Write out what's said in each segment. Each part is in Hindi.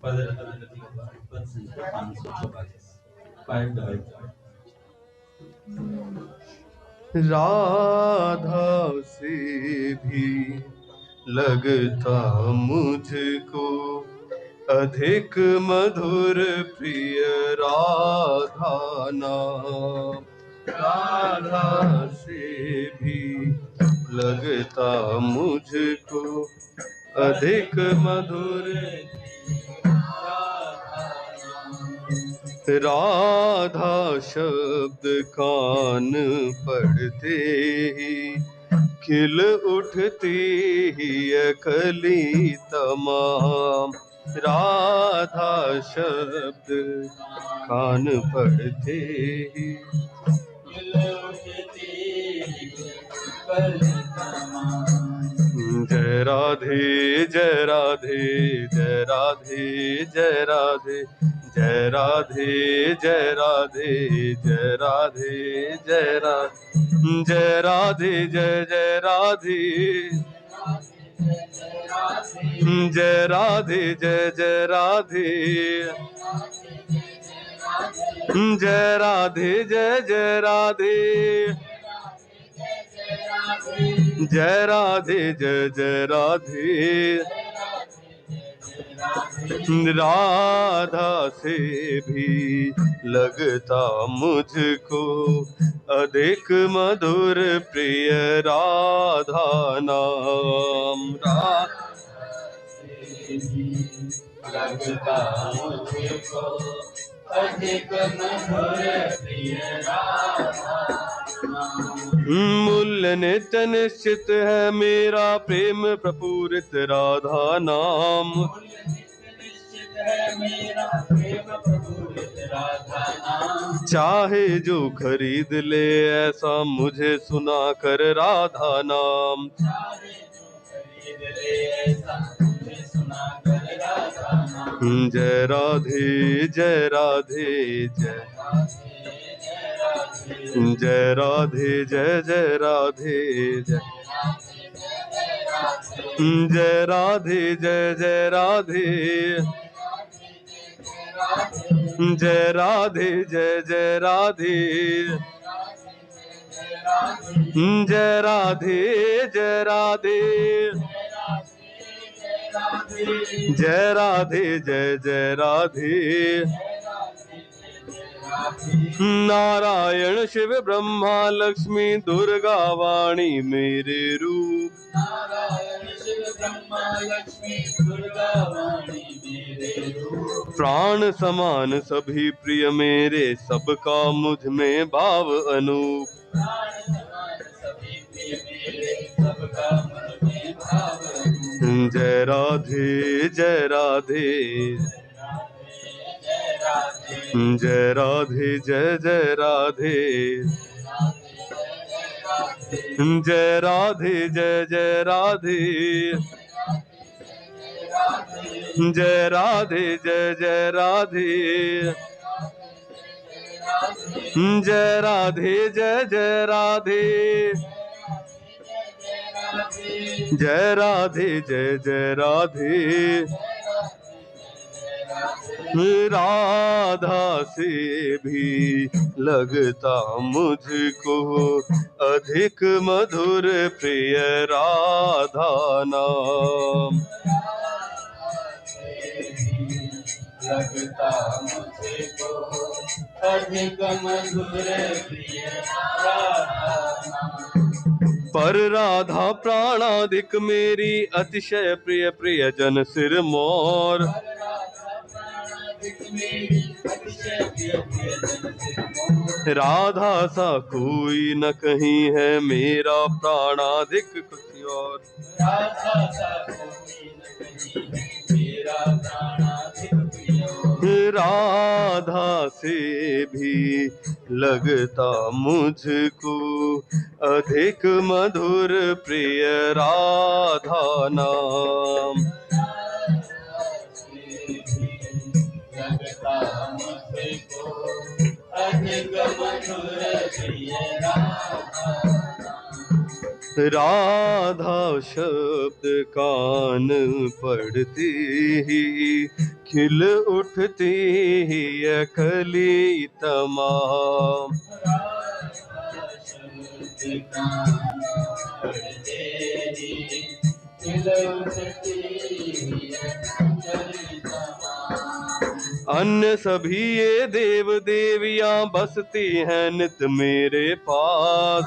पदरत्नागति होगा पद संख्या 544 5 राधा से भी लगता मुझको अधिक मधुर प्रिय राधा नाम। राधा से भी लगता मुझको अधिक मधुर राधा शब्द कान पढ़ते ही खिल उठती ही कली तमाम। राधा शब्द कान पढ़ते ही जय राधे जय राधे जय राधे जय राधे जय राधे जय राधे जय राधे जय राधे जय राधे जय जय राधे जय राधे जय जय राधे जय राधे जय जय राधे जय राधे जय जय राधे राधा से भी लगता मुझको अधिक मधुर प्रिय राधा नाम। लगता मुझको अधिक मधुर प्रिय राधा मूल्य नित्य निश्चित है मेरा प्रेम प्रपूरित राधा नाम। चाहे जो खरीद ले ऐसा मुझे सुना कर राधा नाम। जय राधे जय राधे जय जय राधे जय जय राधे जय जय राधे जय जय राधे जय राधे जय जय राधे जय राधे जय राधे जय राधे जय जय राधे नारायण शिव ब्रह्मा लक्ष्मी दुर्गा वाणी मेरे रूप। प्राण समान सभी प्रिय मेरे सबका मुझ में भाव अनूप। जय राधे जय राधे जय राधे जय जय राधे जय राधे जय जय राधे जय राधे जय जय राधे जय राधे जय जय राधे जय राधे जय जय राधे राधा से भी लगता मुझको अधिक मधुर प्रिय राधा नाम। लगता मुझको अधिक मधुर प्रिय राधा पर राधा प्राणाधिक मेरी अतिशय प्रिय प्रिय जन सिर मोर। राधा सा कोई न कहीं है मेरा प्राणाधिक कुछ और। राधा से भी लगता मुझको अधिक मधुर प्रिय राधा नाम। लगता मुझको अधिक मधुर प्रिय राधा राधा शब्द कान पढ़ती ही खिल उठती है कली तमाम। अन्य सभी ये देव देवियां बसती हैं नित मेरे पास।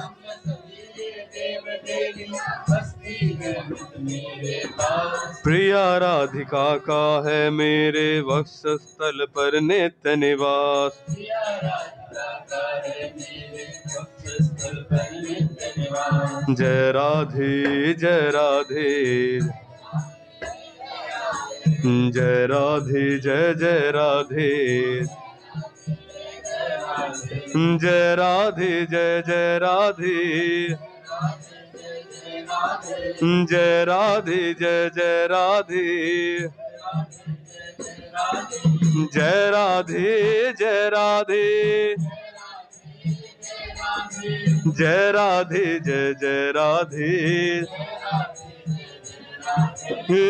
प्रिया राधिका का है मेरे वक्षस्थल पर नित्य निवास। जय राधे जय राधे, जय राधे जय जय राधे, जय राधे जय जय राधे, जय राधे जय जय राधे, जय राधे जय राधे, जय राधे जय जय राधे।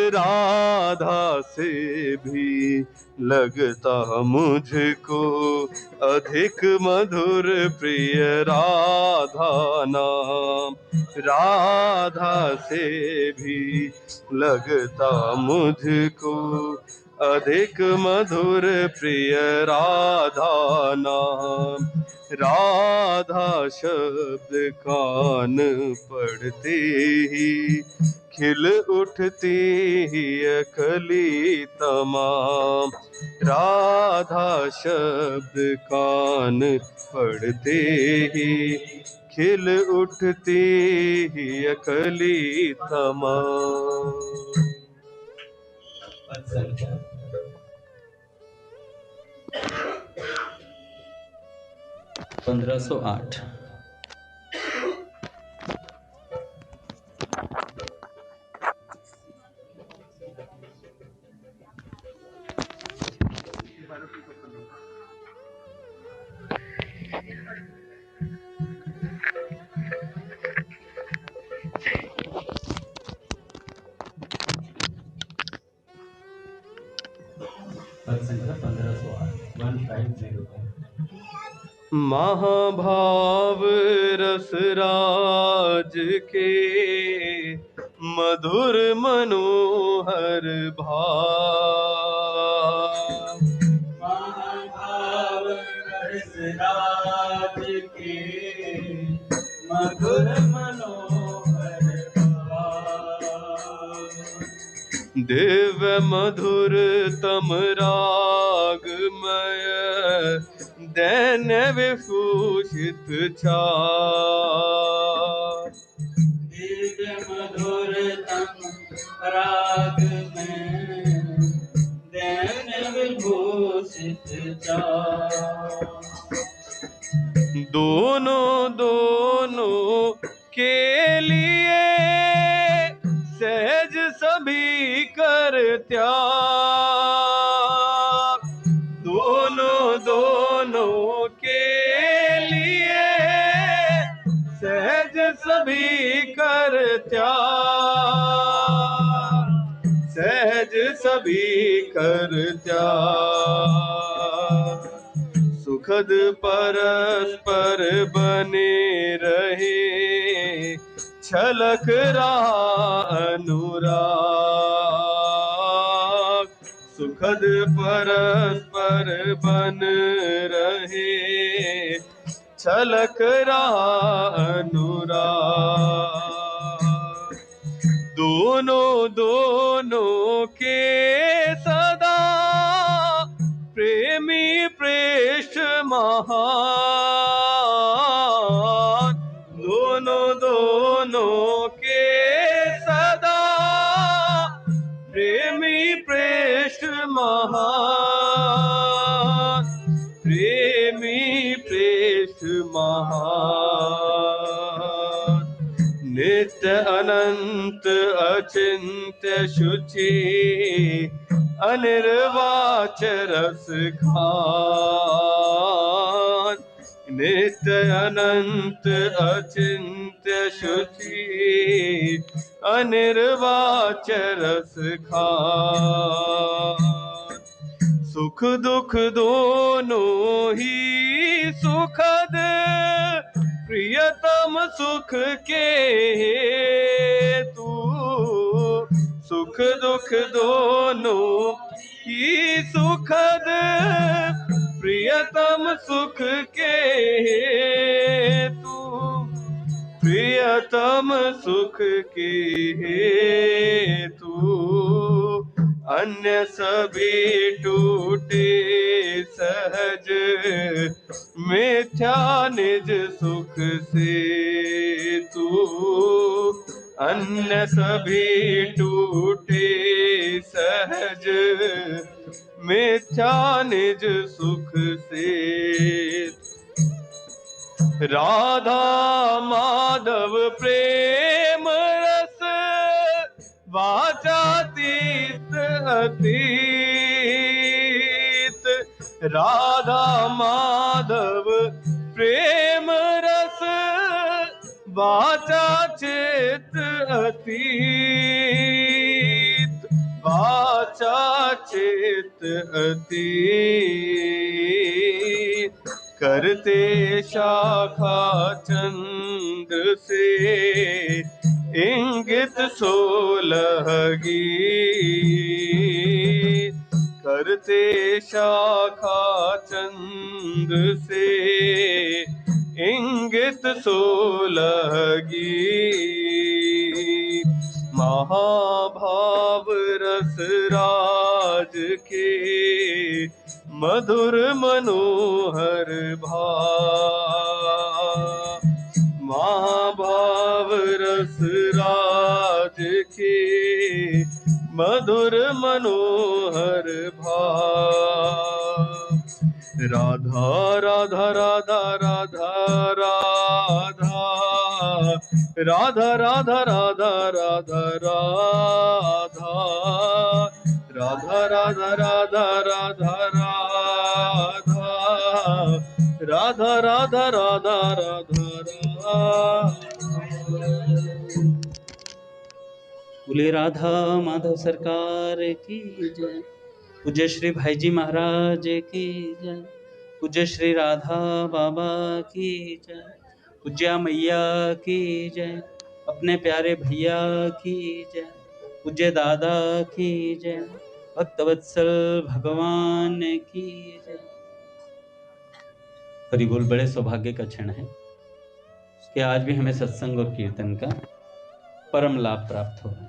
राधा से भी लगता मुझको अधिक मधुर प्रिय राधा नाम। राधा से भी लगता मुझको अधिक मधुर प्रिय राधा नाम। राधा शब्द कान पढ़ते ही खिल उठती है कली तमाम। राधा शब्द कान पढ़ते ही खिल उठती है कली तमाम। 1508। महाभाव रसराज के मधुर मनोहर भाव। महाभाव रसराज के मधुर मनोहर भाव। दिव्य मधुर तम रागमय दैन्य विभूषित चार। दिव्य मधुर तम राग में दैन्य विभूषित चार। दोनों दोनों के लिए सहज सभी कर त्याग। दोनों दोनों के लिए सहज सभी कर त्याग। सहज सभी कर त्याग। सुखद परस्पर बने रहे छलक रहा अनुराग। सुखद परस्पर बन रहे छलक रहा अनुराग। दोनों दोनों के सदा प्रेमी प्रेष्ठ महान। दोनों दोनों के सदा प्रेमी प्रेष्ठ महान। प्रेमी प्रेष्ठ महान। नित्य अनंत अचिंत्य शुचि अनिर्वाच्य रस खान। नित्य अनंत अचिंत्य शुचि अनिर्वाच्य रस खान। सुख दुख दोनों ही सुखद, प्रियतम सुख के हेतु। सुख दुख दोनों ही सुखद, प्रियतम सुख के हेतु। प्रियतम सुख के हेतु। अन्य सभी टूटे सहज, मिथ्या निज सुख से तू। अन्य सभी टूटे सहज, मिथ्या निज सुख से। राधा माधव प्रेम रस, वाचातीत अतीत। राधा माधव प्रेम रस, वाचा चित अतीत। वाचा चित अतीत। करते शाखा चंद्र से, इंगित 16 गीत। करते शाखा चंद्र से, इंगित 16 गीत। महाभाव रस राज के, मधुर मनोहर भाव। महाभाव रस राज के, मधुर मनोहर भाव। राधा राधा राधा राधा राधा, राधा राधा राधा राधा राधा। राधा राधा राधा राधा राधा, राधा राधा राधा राधा राधा। बोले राधा माधव सरकार की जय। पूज्य श्री भाई जी महाराज की जय। पूज्य श्री राधा बाबा की जय। पूज्या मैया की जय। अपने प्यारे भैया की जय। पूज्य दादा की जय। भक्तवत्सल भगवान की जय। हरि बोल। बड़े सौभाग्य का क्षण है कि आज भी हमें सत्संग और कीर्तन का परम लाभ प्राप्त हो रहा है।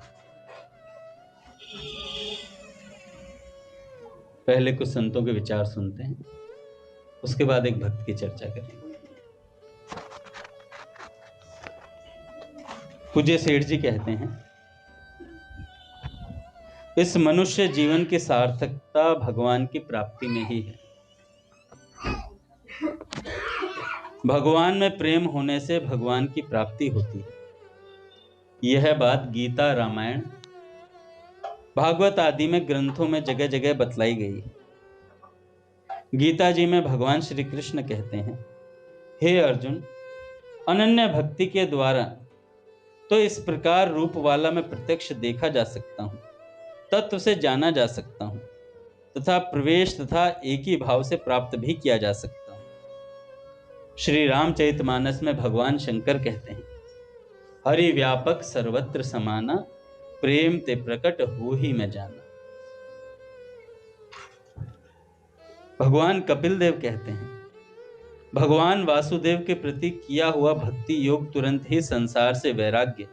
पहले कुछ संतों के विचार सुनते हैं, उसके बाद एक भक्त की चर्चा करेंगे। पूज्य सेठ जी कहते हैं, इस मनुष्य जीवन की सार्थकता भगवान की प्राप्ति में ही है। भगवान में प्रेम होने से भगवान की प्राप्ति होती है। यह बात गीता, रामायण, भागवत आदि में ग्रंथों में जगह जगह बतलाई गई है। गीता जी में भगवान श्री कृष्ण कहते हैं, हे अर्जुन, अनन्य भक्ति के द्वारा तो इस प्रकार रूप वाला मैं प्रत्यक्ष देखा जा सकता हूं, तत्व से जाना जा सकता हूं, तथा प्रवेश तथा एक ही भाव से प्राप्त भी किया जा सकता हूं। श्री रामचरितमानस में भगवान शंकर कहते हैं, हरि व्यापक सर्वत्र समाना, प्रेम ते प्रकट हो ही मैं जाना। भगवान कपिल देव कहते हैं, भगवान वासुदेव के प्रति किया हुआ भक्ति योग तुरंत ही संसार से वैराग्य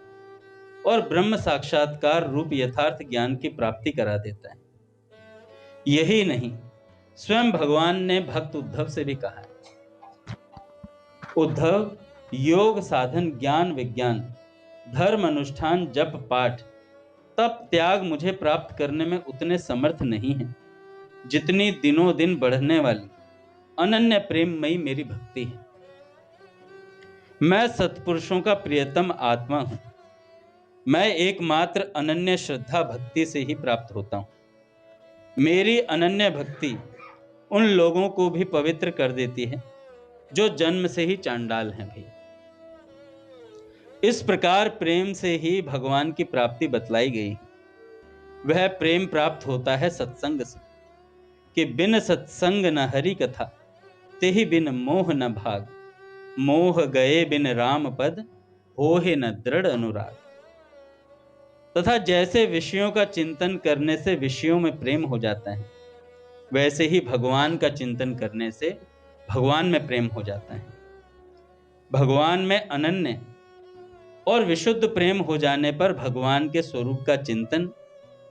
और ब्रह्म साक्षात्कार रूप यथार्थ ज्ञान की प्राप्ति करा देता है। यही नहीं, स्वयं भगवान ने भक्त उद्धव से भी कहा है, उद्धव, योग साधन ज्ञान विज्ञान धर्म अनुष्ठान जप पाठ तप त्याग मुझे प्राप्त करने में उतने समर्थ नहीं है जितनी दिनों दिन बढ़ने वाली अनन्य प्रेममयी मेरी भक्ति है। मैं सत्पुरुषों का प्रियतम आत्मा हूं। मैं एकमात्र अनन्य श्रद्धा भक्ति से ही प्राप्त होता हूं। मेरी अनन्य भक्ति उन लोगों को भी पवित्र कर देती है जो जन्म से ही चांडाल हैं भैया। इस प्रकार प्रेम से ही भगवान की प्राप्ति बतलाई गई। वह प्रेम प्राप्त होता है सत्संग से। कि बिन सत्संग न हरि कथा, तेहि बिन मोह न भाग। मोह गए बिन राम पद, होहे न दृढ़ अनुराग। तथा जैसे विषयों का चिंतन करने से विषयों में प्रेम हो जाता है, वैसे ही भगवान का चिंतन करने से भगवान में प्रेम हो जाता है। भगवान में अनन्य और विशुद्ध प्रेम हो जाने पर भगवान के स्वरूप का चिंतन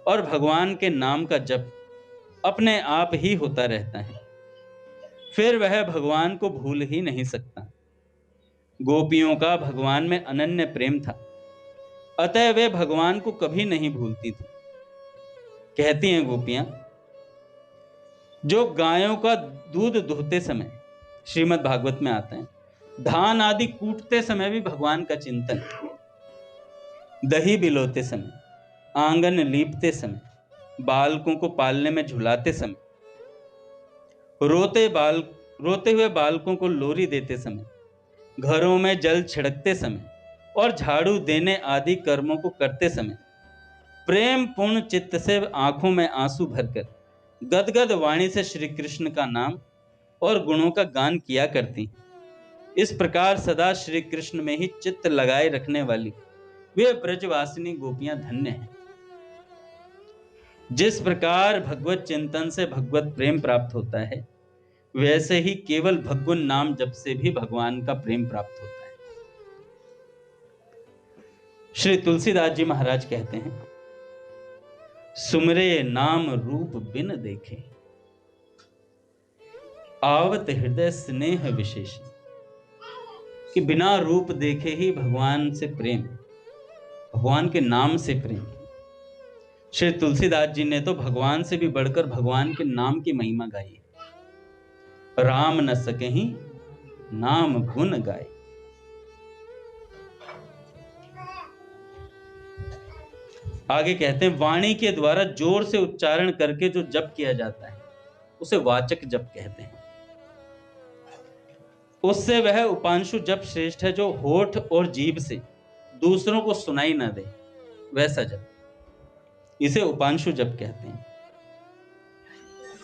और भगवान के नाम का जप अपने आप ही होता रहता है। फिर वह भगवान को भूल ही नहीं सकता। गोपियों का भगवान में अनन्य प्रेम था, अतः वे भगवान को कभी नहीं भूलती थी। कहती हैं गोपियां, जो गायों का दूध दुहते समय, श्रीमद् भागवत में आता है, धान आदि कूटते समय भी भगवान का चिंतन, दही बिलोते समय, आंगन लीपते समय, बालकों को पालने में झुलाते समय, रोते हुए बालकों को लोरी देते समय, घरों में जल छिड़कते समय और झाड़ू देने आदि कर्मों को करते समय प्रेम पूर्ण चित्त से आंखों में आंसू भरकर गदगद वाणी से श्री कृष्ण का नाम और गुणों का गान किया करती। इस प्रकार सदा श्री कृष्ण में ही चित्त लगाए रखने वाली वे ब्रजवासिनी गोपियां धन्य हैं। जिस प्रकार भगवत चिंतन से भगवत प्रेम प्राप्त होता है, वैसे ही केवल भगवान नाम जप से भी भगवान का प्रेम प्राप्त होता है। श्री तुलसीदास जी महाराज कहते हैं, सुमरे नाम रूप बिन देखे, आवत हृदय स्नेह विशेष। कि बिना रूप देखे ही भगवान से प्रेम, भगवान के नाम से प्रेम। श्री तुलसीदास जी ने तो भगवान से भी बढ़कर भगवान के नाम की महिमा गाई। राम न सकहि नाम गुण गाए। आगे कहते हैं, वाणी के द्वारा जोर से उच्चारण करके जो जप किया जाता है उसे वाचक जप कहते हैं। उससे वह उपांशु जप श्रेष्ठ है जो होठ और जीभ से दूसरों को सुनाई न दे, वैसा जप, इसे उपांशु जप कहते हैं।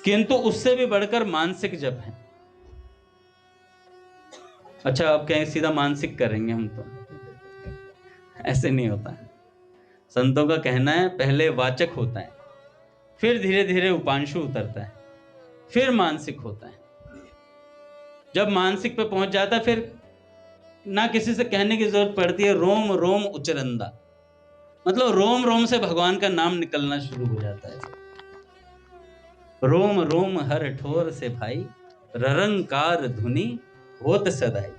किंतु उससे भी बढ़कर मानसिक जप है। अच्छा, अब कहें सीधा मानसिक करेंगे हम, तो ऐसे नहीं होता है। संतों का कहना है पहले वाचक होता है, फिर धीरे धीरे उपांशु उतरता है, फिर मानसिक होता है। जब मानसिक पे पहुंच जाता है, फिर ना किसी से कहने की जरूरत पड़ती है, रोम रोम उचरंदा, मतलब रोम रोम से भगवान का नाम निकलना शुरू हो जाता है। रोम रोम हर ठोर से भाई, ररंकार धुनी होत सदाई।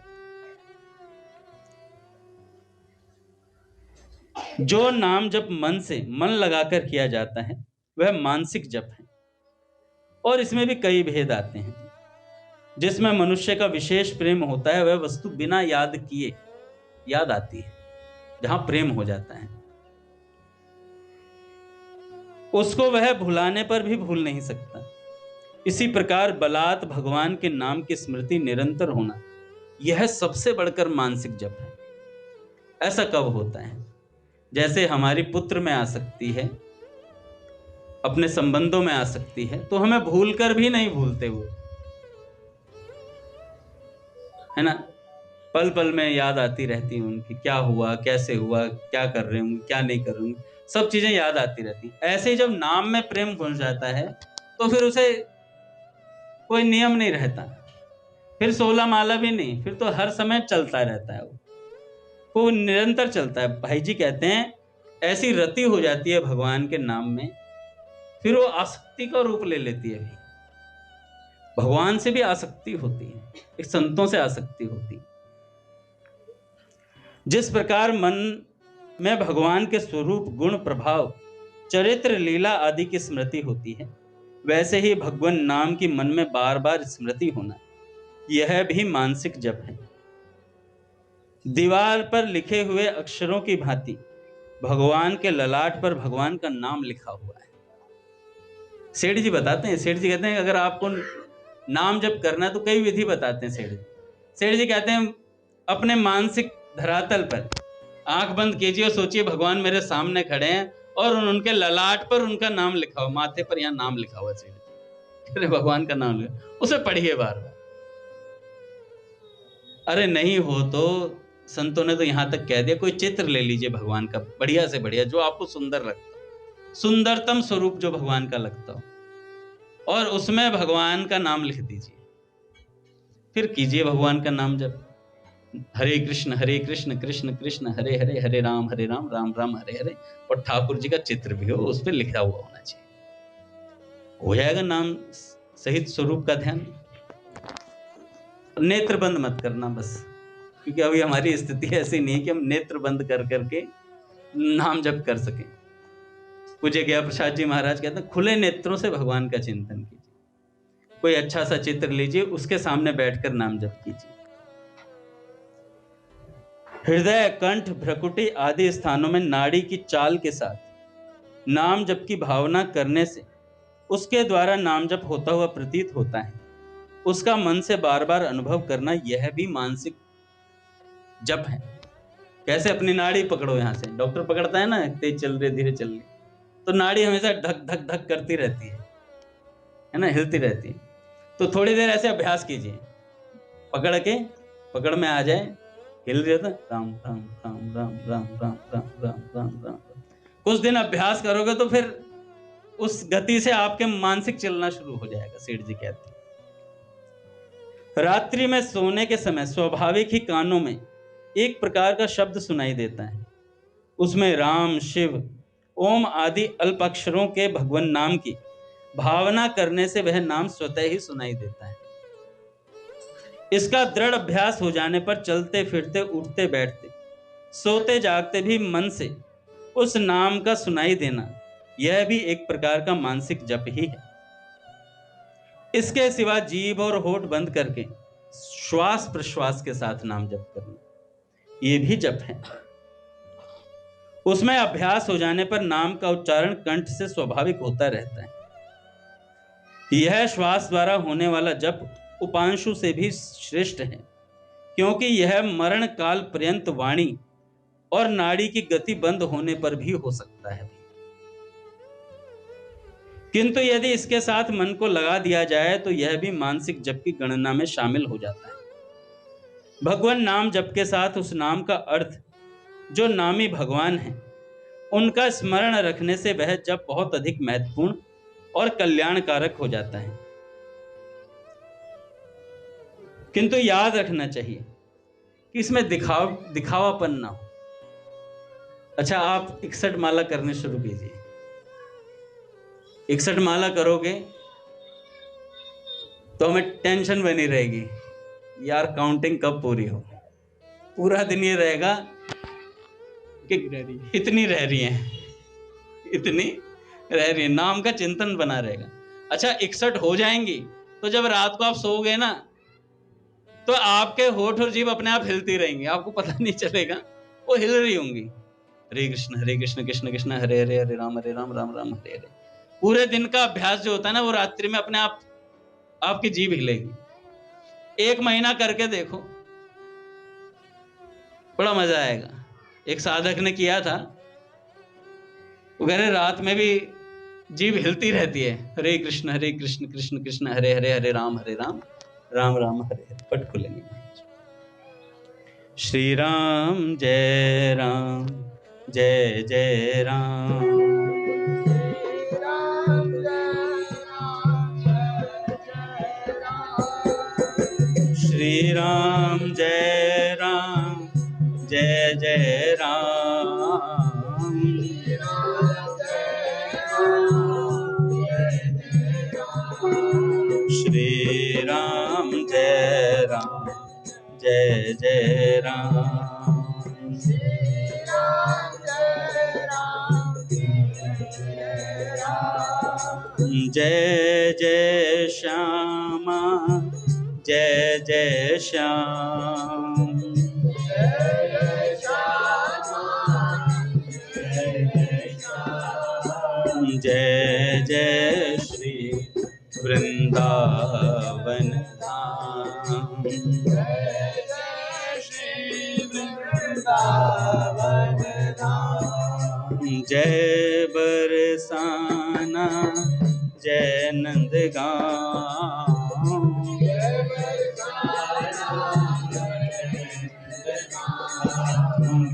जो नाम जप मन से मन लगाकर किया जाता है वह मानसिक जप है। और इसमें भी कई भेद आते हैं। जिसमें मनुष्य का विशेष प्रेम होता है वह वस्तु बिना याद किए याद आती है। जहां प्रेम हो जाता है उसको वह भुलाने पर भी भूल नहीं सकता। इसी प्रकार बलात् भगवान के नाम की स्मृति निरंतर होना, यह सबसे बढ़कर मानसिक जप है। ऐसा कब होता है? जैसे हमारी पुत्र में आ सकती है, अपने संबंधों में आ सकती है, तो हमें भूलकर भी नहीं भूलते वो, है ना। पल पल में याद आती रहती है उनकी, क्या हुआ, कैसे हुआ, क्या कर रहे होंगे, क्या नहीं कर रहे होंगे, सब चीजें याद आती रहती। ऐसे ही जब नाम में प्रेम घुस जाता है तो फिर उसे कोई नियम नहीं रहता, फिर 16 माला भी नहीं, फिर तो हर समय चलता रहता है वो निरंतर चलता है। भाई जी कहते हैं ऐसी रति हो जाती है भगवान के नाम में, फिर वो आसक्ति का रूप ले लेती है। भगवान से भी आसक्ति होती है, एक संतों से आसक्ति होती है। जिस प्रकार मन में भगवान के स्वरूप, गुण, प्रभाव, चरित्र, लीला आदि की स्मृति होती है, वैसे ही भगवान नाम की मन में बार बार स्मृति होना, यह भी मानसिक जप है। दीवार पर लिखे हुए अक्षरों की भांति भगवान के ललाट पर भगवान का नाम लिखा हुआ है। सेठ जी बताते हैं, सेठ जी कहते हैं अगर आपको नाम जप करना है तो कई विधि बताते हैं सेठ जी कहते हैं अपने मानसिक धरातल पर आंख बंद कीजिए और सोचिए भगवान मेरे सामने खड़े हैं और उनके ललाट पर उनका नाम लिखा हुआ, माथे पर यहाँ नाम लिखा हुआ सेठ जी, अरे भगवान का नाम ले, उसे पढ़िए बार बार। अरे नहीं हो तो संतों ने तो यहां तक कह दिया, कोई चित्र ले लीजिए भगवान का, बढ़िया से बढ़िया, जो आपको सुंदर लगता हो, सुंदरतम स्वरूप जो भगवान का लगता हो, और उसमें भगवान का नाम लिख दीजिए। फिर कीजिए भगवान का नाम जप, हरे कृष्ण कृष्ण कृष्ण हरे हरे, हरे राम राम राम हरे हरे, और ठाकुर जी का चित्र भी हो, उस पर लिखा हुआ होना चाहिए। हो जाएगा नाम सहित स्वरूप का ध्यान। नेत्र बंद मत करना बस, क्योंकि अभी हमारी स्थिति ऐसी नहीं है कि हम नेत्र बंद कर करके नाम जप कर सकें। पूज्य गया प्रसाद जी महाराज कहते हैं, खुले नेत्रों से भगवान का चिंतन कीजिए। कोई अच्छा सा चित्र लीजिए, उसके सामने बैठकर नाम जप कीजिए। हृदय, कंठ, भ्रकुटी आदि स्थानों में नाड़ी की चाल के साथ नाम जप की भावना करने से उसके द्वारा नाम जप होता हुआ प्रतीत होता है। उसका मन से बार बार अनुभव करना, यह भी मानसिक जप है। कैसे? अपनी नाड़ी पकड़ो, यहां से डॉक्टर पकड़ता है ना, तेज चल रही धीरे चल रही, तो नाड़ी हमेशा धक धक धक करती रहती है ना, हिलती रहती है। तो थोड़ी देर ऐसे अभ्यास कीजिए, पकड़ के, पकड़ में आ जाए, हिल रही है तो राम राम राम राम राम राम राम राम राम राम। कुछ दिन अभ्यास करोगे तो फिर उस गति से आपके मानसिक चलना शुरू हो जाएगा। सेठ जी कहते हैं, रात्रि में सोने के समय स्वाभाविक ही कानों में एक प्रकार का शब्द सुनाई देता है। उसमें राम, शिव, ओम आदि अल्प अक्षरों के भगवान नाम की भावना करने से वह नाम स्वतः ही सुनाई देता है। इसका दृढ़ अभ्यास हो जाने पर चलते फिरते, उठते बैठते, सोते जागते भी मन से उस नाम का सुनाई देना, यह भी एक प्रकार का मानसिक जप ही है। इसके सिवा जीभ और होठ बंद करके श्वास प्रश्वास के साथ नाम जप करना, ये भी जप है। उसमें अभ्यास हो जाने पर नाम का उच्चारण कंठ से स्वाभाविक होता रहता है। यह श्वास द्वारा होने वाला जप उपांशु से भी श्रेष्ठ है, क्योंकि यह मरण काल पर्यंत वाणी और नाड़ी की गति बंद होने पर भी हो सकता है। किंतु यदि इसके साथ मन को लगा दिया जाए तो यह भी मानसिक जप की गणना में शामिल हो जाता है। भगवान नाम जप के साथ उस नाम का अर्थ, जो नामी भगवान है, उनका स्मरण रखने से वह जप बहुत अधिक महत्वपूर्ण और कल्याणकारक हो जाता है। किंतु याद रखना चाहिए कि इसमें दिखावापन ना हो। अच्छा, आप 61 माला करने शुरू कीजिए। 61 माला करोगे तो हमें टेंशन बनी रहेगी, यार काउंटिंग कब पूरी हो। पूरा दिन ये रहेगा कि इतनी रह रही है, इतनी रह रही है, नाम का चिंतन बना रहेगा। अच्छा, 61 हो जाएंगी तो जब रात को आप सोओगे ना, तो आपके होठ और जीभ अपने आप हिलती रहेंगी, आपको पता नहीं चलेगा, वो हिल रही होंगी। हरे कृष्ण कृष्ण कृष्ण हरे हरे, हरे राम राम राम हरे हरे। पूरे दिन का अभ्यास जो होता है ना, वो रात्रि में अपने आप आपकी जीभ हिलेगी। 1 महीना करके देखो, बड़ा मजा आएगा। एक साधक ने किया था, वो कह रहे रात में भी जीभ हिलती रहती है, हरे कृष्ण कृष्ण कृष्ण हरे हरे, हरे राम राम राम हरे हरे। पट खुलेंगे। श्री राम जय राम, जय जय राम। श्री राम जय राम, जय जय राम। श्री राम जय राम, जय जय राम। जय जय श्यामा, जय जय श्याम। जय जय श्री वृंदावन धाम। जय जय श्री वृंदावन धाम। जय बरसाना, जय नंदगांव।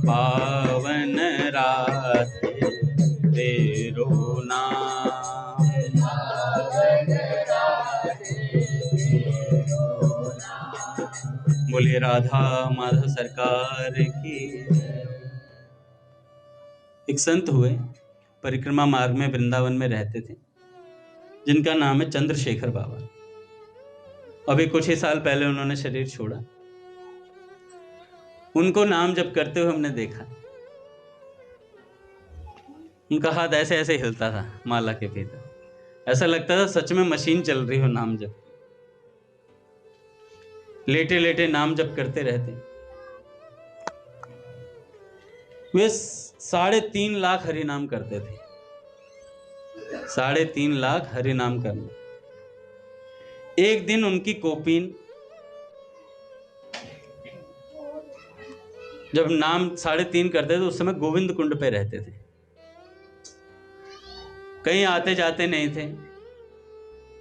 पावन रात तेरो नाम, बोले राधा माधव सरकार की। एक संत हुए, परिक्रमा मार्ग में वृंदावन में रहते थे, जिनका नाम है चंद्रशेखर बाबा। अभी कुछ ही साल पहले उन्होंने शरीर छोड़ा। उनको नाम जप करते हुए हमने देखा। उनका हाथ ऐसे ऐसे हिलता था माला के भीतर, ऐसा लगता था सच में मशीन चल रही हो नाम जप। लेटे लेटे नाम जप करते रहते। वे 3.5 लाख हरि नाम करते थे। 3.5 लाख हरि नाम करना। एक दिन उनकी कोपीन, जब नाम 3.5 करते थे उस समय गोविंद कुंड पे रहते थे, कहीं आते जाते नहीं थे,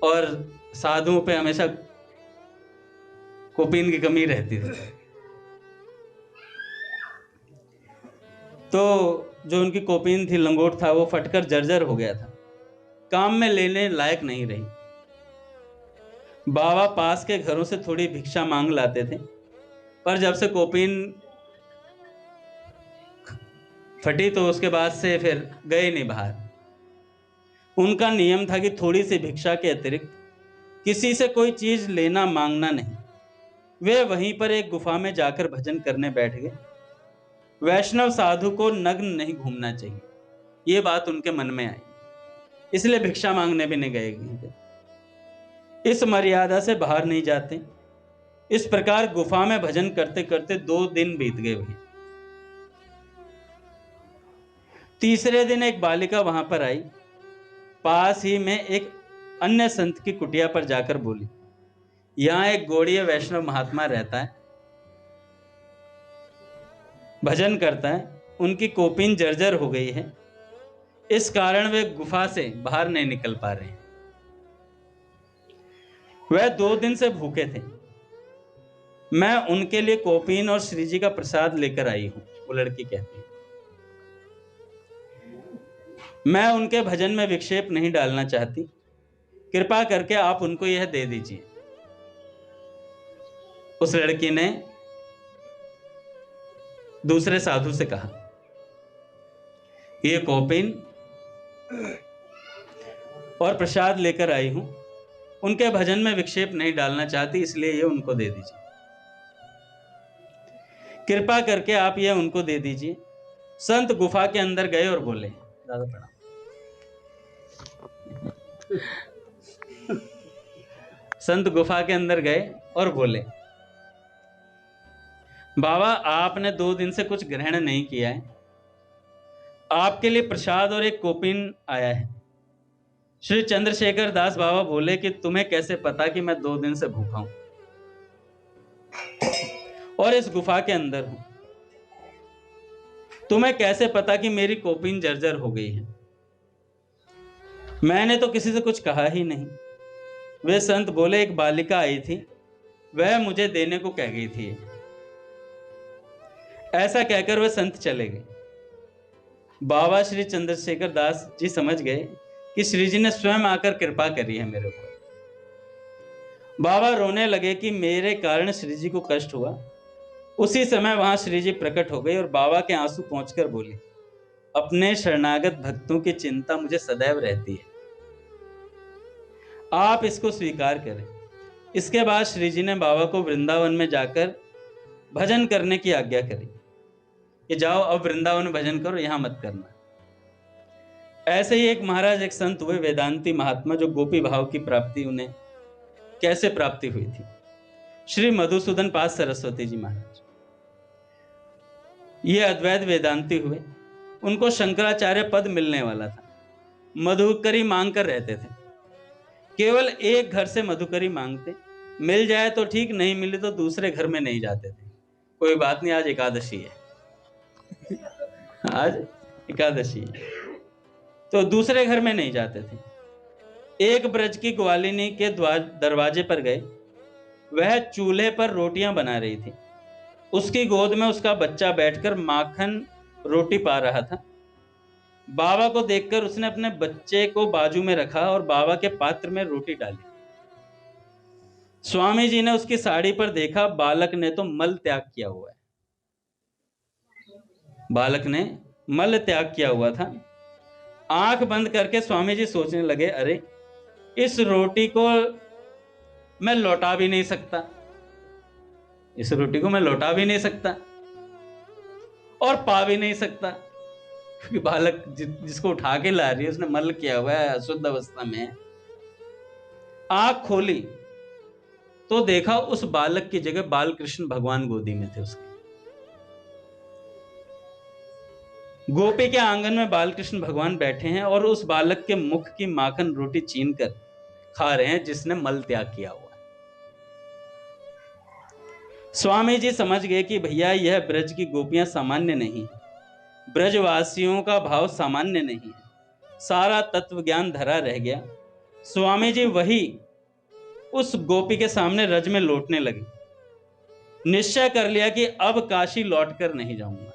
और साधुओं पे हमेशा कोपीन की कमी रहती थी। तो जो उनकी कोपीन थी, लंगोट था, वो फटकर जर्जर हो गया था, काम में लेने लायक नहीं रही। बाबा पास के घरों से थोड़ी भिक्षा मांग लाते थे, पर जब से कोपीन फटी तो उसके बाद से फिर गए नहीं बाहर। उनका नियम था कि थोड़ी सी भिक्षा के अतिरिक्त किसी से कोई चीज लेना मांगना नहीं। वे वहीं पर एक गुफा में जाकर भजन करने बैठ गए। वैष्णव साधु को नग्न नहीं घूमना चाहिए, ये बात उनके मन में आई, इसलिए भिक्षा मांगने भी नहीं गए। इस मर्यादा से बाहर नहीं जाते। इस प्रकार गुफा में भजन करते करते 2 दिन बीत गए। वही तीसरे दिन एक बालिका वहां पर आई। पास ही में एक अन्य संत की कुटिया पर जाकर बोली, यहां एक गौड़ीय वैष्णव महात्मा रहता है, भजन करता है, उनकी कोपीन जर्जर हो गई है, इस कारण वे गुफा से बाहर नहीं निकल पा रहे हैं। वह 2 दिन से भूखे थे। मैं उनके लिए कोपीन और श्री जी का प्रसाद लेकर आई हूं। वो लड़की कहती है, मैं उनके भजन में विक्षेप नहीं डालना चाहती, कृपा करके आप उनको यह दे दीजिए। उस लड़की ने दूसरे साधु से कहा, ये कोपीन और प्रसाद लेकर आई हूं, उनके भजन में विक्षेप नहीं डालना चाहती, इसलिए ये उनको दे दीजिए। कृपा करके आप ये उनको दे दीजिए। संत गुफा के अंदर गए और बोले, दादा प्रणाम। संत गुफा के अंदर गए और बोले, बाबा आपने 2 दिन से कुछ ग्रहण नहीं किया है, आपके लिए प्रसाद और एक कोपीन आया है। श्री चंद्रशेखर दास बाबा बोले कि तुम्हें कैसे पता कि मैं 2 दिन से भूखा हूं और इस गुफा के अंदर हूं? तुम्हें कैसे पता कि मेरी कोपीन जर्जर हो गई है? मैंने तो किसी से कुछ कहा ही नहीं। वे संत बोले, एक बालिका आई थी, वह मुझे देने को कह गई थी। ऐसा कहकर वे संत चले गए। बाबा श्री चंद्रशेखर दास जी समझ गए कि श्री जी ने स्वयं आकर कृपा करी है मेरे ऊपर। बाबा रोने लगे कि मेरे कारण श्री जी को कष्ट हुआ। उसी समय वहां श्री जी प्रकट हो गई और बाबा के आंसू पहुंचकर बोली, अपने शरणागत भक्तों की चिंता मुझे सदैव रहती है, आप इसको स्वीकार करें। इसके बाद श्री जी ने बाबा को वृंदावन में जाकर भजन करने की आज्ञा करी कि जाओ अब वृंदावन में भजन करो, यहां मत करना। ऐसे ही एक महाराज, एक संत हुए, वेदांती महात्मा, जो गोपी भाव की प्राप्ति उन्हें कैसे प्राप्ति हुई थी। श्री मधुसूदन पास सरस्वती जी महाराज, ये अद्वैत वेदांती हुए। उनको शंकराचार्य पद मिलने वाला था। मधुकरी मांग कर रहते थे। केवल एक घर से मधुकरी मांगते, मिल जाए तो ठीक, नहीं मिले तो दूसरे घर में नहीं जाते थे। कोई बात नहीं, आज एकादशी है, आज एकादशी है, तो दूसरे घर में नहीं जाते थे। एक ब्रज की ग्वालिनी के दरवाजे पर गए। वह चूल्हे पर रोटियां बना रही थी। उसकी गोद में उसका बच्चा बैठकर माखन रोटी पा रहा था। बाबा को देखकर उसने अपने बच्चे को बाजू में रखा और बाबा के पात्र में रोटी डाली। स्वामी जी ने उसकी साड़ी पर देखा, बालक ने तो मल त्याग किया हुआ है। बालक ने मल त्याग किया हुआ था। आंख बंद करके स्वामी जी सोचने लगे, अरे इस रोटी को मैं लौटा भी नहीं सकता, इस रोटी को मैं लौटा भी नहीं सकता और पा भी नहीं सकता, क्योंकि बालक जिसको उठा के ला रही है उसने मल किया हुआ है, अशुद्ध अवस्था में। आंख खोली तो देखा उस बालक की जगह बालकृष्ण भगवान गोदी में थे उसके। गोपी के आंगन में बालकृष्ण भगवान बैठे हैं और उस बालक के मुख की माखन रोटी छीन कर खा रहे हैं जिसने मल त्याग किया हुआ है। स्वामी जी समझ गए कि भैया यह ब्रज की गोपियां सामान्य नहीं, ब्रजवासियों का भाव सामान्य नहीं है। सारा तत्व ज्ञान धरा रह गया। स्वामी जी वही उस गोपी के सामने रज में लौटने लगे। निश्चय कर लिया कि अब काशी लौटकर नहीं जाऊंगा,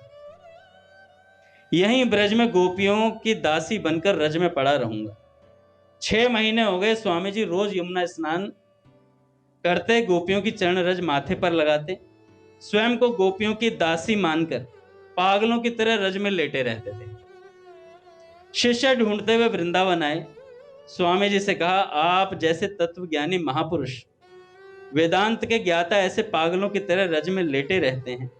यहीं ब्रज में गोपियों की दासी बनकर रज में पड़ा रहूंगा। 6 महीने हो गए स्वामी जी रोज यमुना स्नान करते, गोपियों की चरण रज माथे पर लगाते, स्वयं को गोपियों की दासी मानकर पागलों की तरह रज में लेटे रहते थे। शिष्य ढूंढते हुए वृंदावन आए। स्वामी जी से कहा, आप जैसे तत्वज्ञानी महापुरुष, वेदांत के ज्ञाता ऐसे पागलों की तरह रज में लेटे रहते हैं,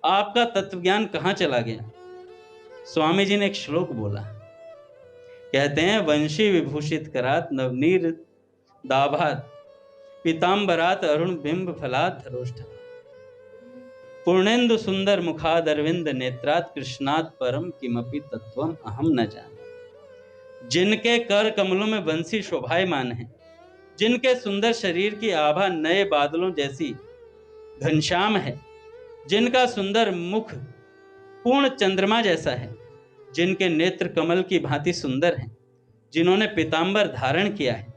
आपका तत्वज्ञान कहाँ चला गया? स्वामी जी ने एक श्लोक बोला, कहते हैं, वंशी विभूषित करात नवनीर दाभात पीतांबरात अरुण बिंब फलात धरोष्ठ पूर्णेन्दु सुंदर मुखाद अरविंद नेत्रात कृष्णात परम किमपि तत्वम अहम न जाने। जिनके कर कमलों में वंशी शोभायमान है, जिनके सुंदर शरीर की आभा नए बादलों जैसी घनश्याम है, जिनका सुंदर मुख पूर्ण चंद्रमा जैसा है, जिनके नेत्र कमल की भांति सुंदर हैं, जिन्होंने पीतांबर धारण किया है,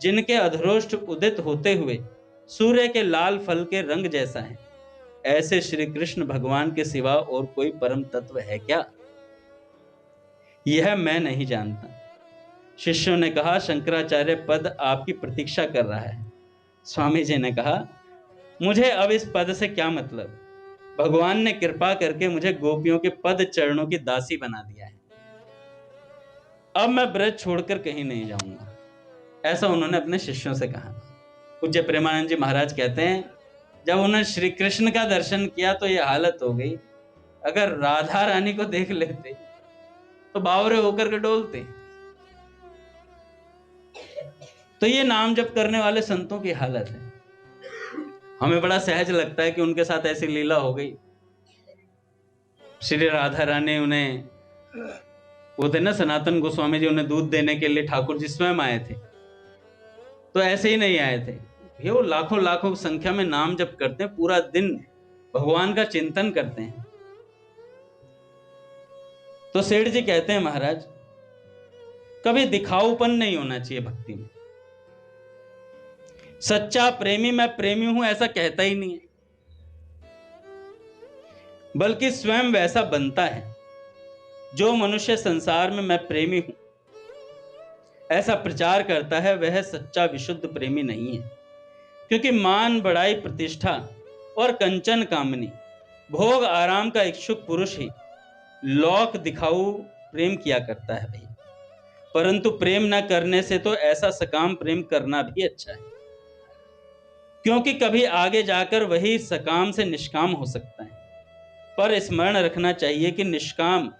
जिनके अधरोष्ठ उदित होते हुए सूर्य के लाल फल के रंग जैसा है, ऐसे श्री कृष्ण भगवान के सिवा और कोई परम तत्व है क्या? यह मैं नहीं जानता। शिष्यों ने कहा, शंकराचार्य पद आपकी प्रतीक्षा कर रहा है। स्वामी जी ने कहा, मुझे अब इस पद से क्या मतलब? भगवान ने कृपा करके मुझे गोपियों के पद चरणों की दासी बना दिया है। अब मैं ब्रज छोड़कर कहीं नहीं जाऊंगा, ऐसा उन्होंने अपने शिष्यों से कहा। पूज्य प्रेमानंद जी महाराज कहते हैं, जब उन्होंने श्री कृष्ण का दर्शन किया तो यह हालत हो गई, अगर राधा रानी को देख लेते तो बावरे होकर के डोलते। तो ये नाम जप करने वाले संतों की हालत है। हमें बड़ा सहज लगता है कि उनके साथ ऐसी लीला हो गई। श्री राधा रानी उन्हें, वो थे ना सनातन गोस्वामी जी, उन्हें दूध देने के लिए ठाकुर जी स्वयं आए थे। तो ऐसे ही नहीं आए थे, ये वो लाखों लाखों संख्या में नाम जप करते हैं, पूरा दिन भगवान का चिंतन करते हैं। तो सेठ जी कहते हैं, महाराज कभी दिखाऊपन नहीं होना चाहिए भक्ति में। सच्चा प्रेमी मैं प्रेमी हूं ऐसा कहता ही नहीं है, बल्कि स्वयं वैसा बनता है। जो मनुष्य संसार में मैं प्रेमी हूं ऐसा प्रचार करता है, वह सच्चा विशुद्ध प्रेमी नहीं है। क्योंकि मान बढ़ाई प्रतिष्ठा और कंचन कामनी, भोग आराम का इच्छुक पुरुष ही लौक दिखाऊ प्रेम किया करता है भाई। परंतु प्रेम न करने से तो ऐसा सकाम प्रेम करना भी अच्छा है, क्योंकि कभी आगे जाकर वही सकाम से निष्काम हो सकता है। पर स्मरण रखना चाहिए कि निष्काम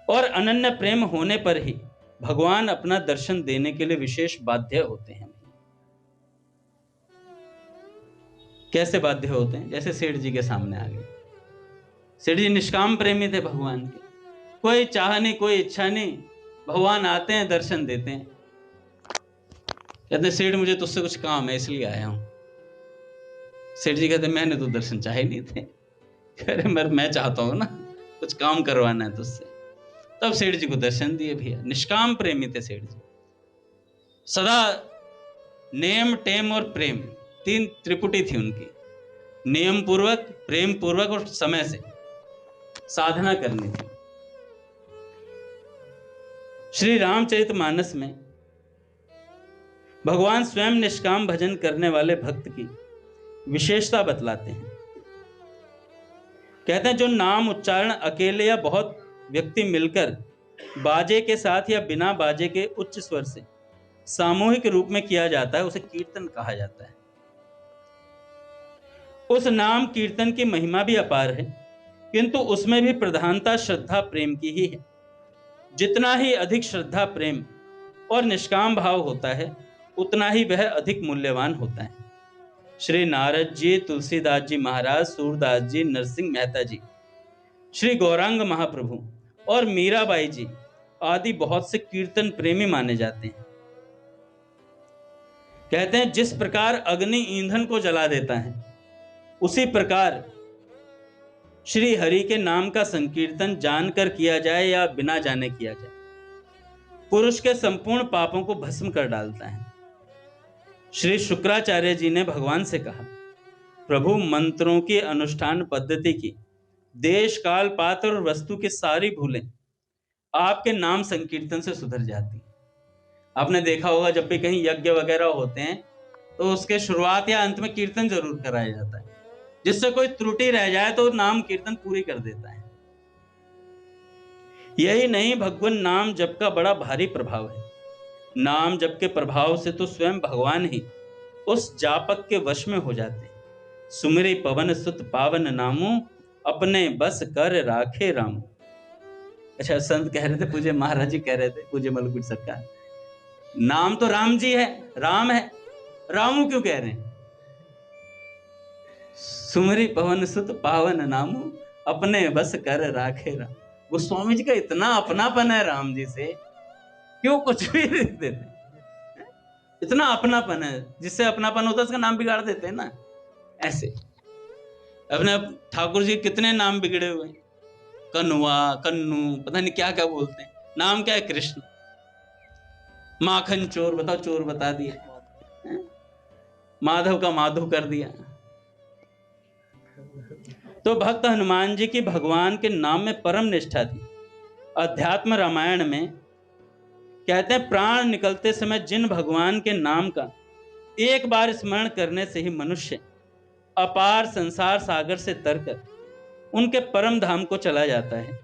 और अनन्य प्रेम होने पर ही भगवान अपना दर्शन देने के लिए विशेष बाध्य होते हैं। कैसे बाध्य होते हैं? जैसे सेठ जी के सामने आ गए। सेठ जी निष्काम प्रेमी थे भगवान के, कोई चाह नहीं, कोई इच्छा नहीं, भगवान आते हैं, दर्शन देते हैं। कहते सेठ मुझे तुझसे कुछ काम है इसलिए आया हूं। सेठ जी कहते मैंने तो दर्शन चाहे नहीं थे। कह रहे मैं चाहता हूं ना, कुछ काम करवाना है तुझसे। तब सेठ जी को दर्शन दिए भैया। निष्काम प्रेमी थे सेठ जी। सदा नेम, टेम और प्रेम, तीन त्रिपुटी थी उनकी। नियम पूर्वक, प्रेम पूर्वक और समय से साधना करनी थी। श्री रामचरितमानस में भगवान स्वयं निष्काम भजन करने वाले भक्त की विशेषता बतलाते हैं। कहते हैं जो नाम उच्चारण अकेले या बहुत व्यक्ति मिलकर बाजे के साथ या बिना बाजे के उच्च स्वर से सामूहिक रूप में किया जाता है, उसे कीर्तन कहा जाता है। उस नाम कीर्तन की महिमा भी अपार है, किंतु उसमें भी प्रधानता श्रद्धा प्रेम की ही है। जितना ही अधिक श्रद्धा प्रेम और निष्काम भाव होता है, उतना ही वह अधिक मूल्यवान होता है। श्री नारद जी, तुलसीदास जी महाराज, सूरदास जी, नरसिंह मेहता जी, श्री गौरांग महाप्रभु और मीराबाई जी आदि बहुत से कीर्तन प्रेमी माने जाते हैं। कहते हैं जिस प्रकार अग्नि ईंधन को जला देता है, उसी प्रकार श्री हरि के नाम का संकीर्तन जानकर किया जाए या बिना जाने किया जाए, पुरुष के संपूर्ण पापों को भस्म कर डालता है। श्री शुक्राचार्य जी ने भगवान से कहा, प्रभु मंत्रों की अनुष्ठान पद्धति की, देश काल पात्र और वस्तु की सारी भूलें आपके नाम संकीर्तन से सुधर जाती। आपने देखा होगा जब भी कहीं यज्ञ वगैरह होते हैं तो उसके शुरुआत या अंत में कीर्तन जरूर कराया जाता है, जिससे कोई त्रुटि रह जाए तो नाम कीर्तन पूरी कर देता है। यही नहीं, भगवान नाम जप का बड़ा भारी प्रभाव है। नाम जप के प्रभाव से तो स्वयं भगवान ही उस जापक के वश में हो जाते हैं। सुमिरि पवन सुत पावन नामो, अपने बस कर राखे रामो। अच्छा, संत कह रहे थे, पूज्य महाराज जी कह रहे थे, पूज्य मलकुट सरकार, नाम तो राम जी है, राम है, रामू क्यों कह रहे हैं? सुमिरि पवन सुत पावन नामो, अपने बस कर राखे राम। गोस्वामी जी का इतना अपनापन है राम जी से, क्यों कुछ भी लिख देते, इतना अपनापन है। जिससे अपनापन होता है उसका नाम बिगाड़ देते हैं ना। ऐसे अपने ठाकुर जी कितने नाम बिगड़े हुए, कन्वा, कन्नू, पता नहीं क्या क्या बोलते हैं। नाम क्या है? कृष्ण। माखन चोर, बताओ, चोर बता दिया। माधव का माधव कर दिया। तो भक्त हनुमान जी की भगवान के नाम में परम निष्ठा थी। अध्यात्म रामायण में कहते हैं, प्राण निकलते समय जिन भगवान के नाम का एक बार स्मरण करने से ही मनुष्य अपार संसार सागर से तरकर उनके परम धाम को चला जाता है।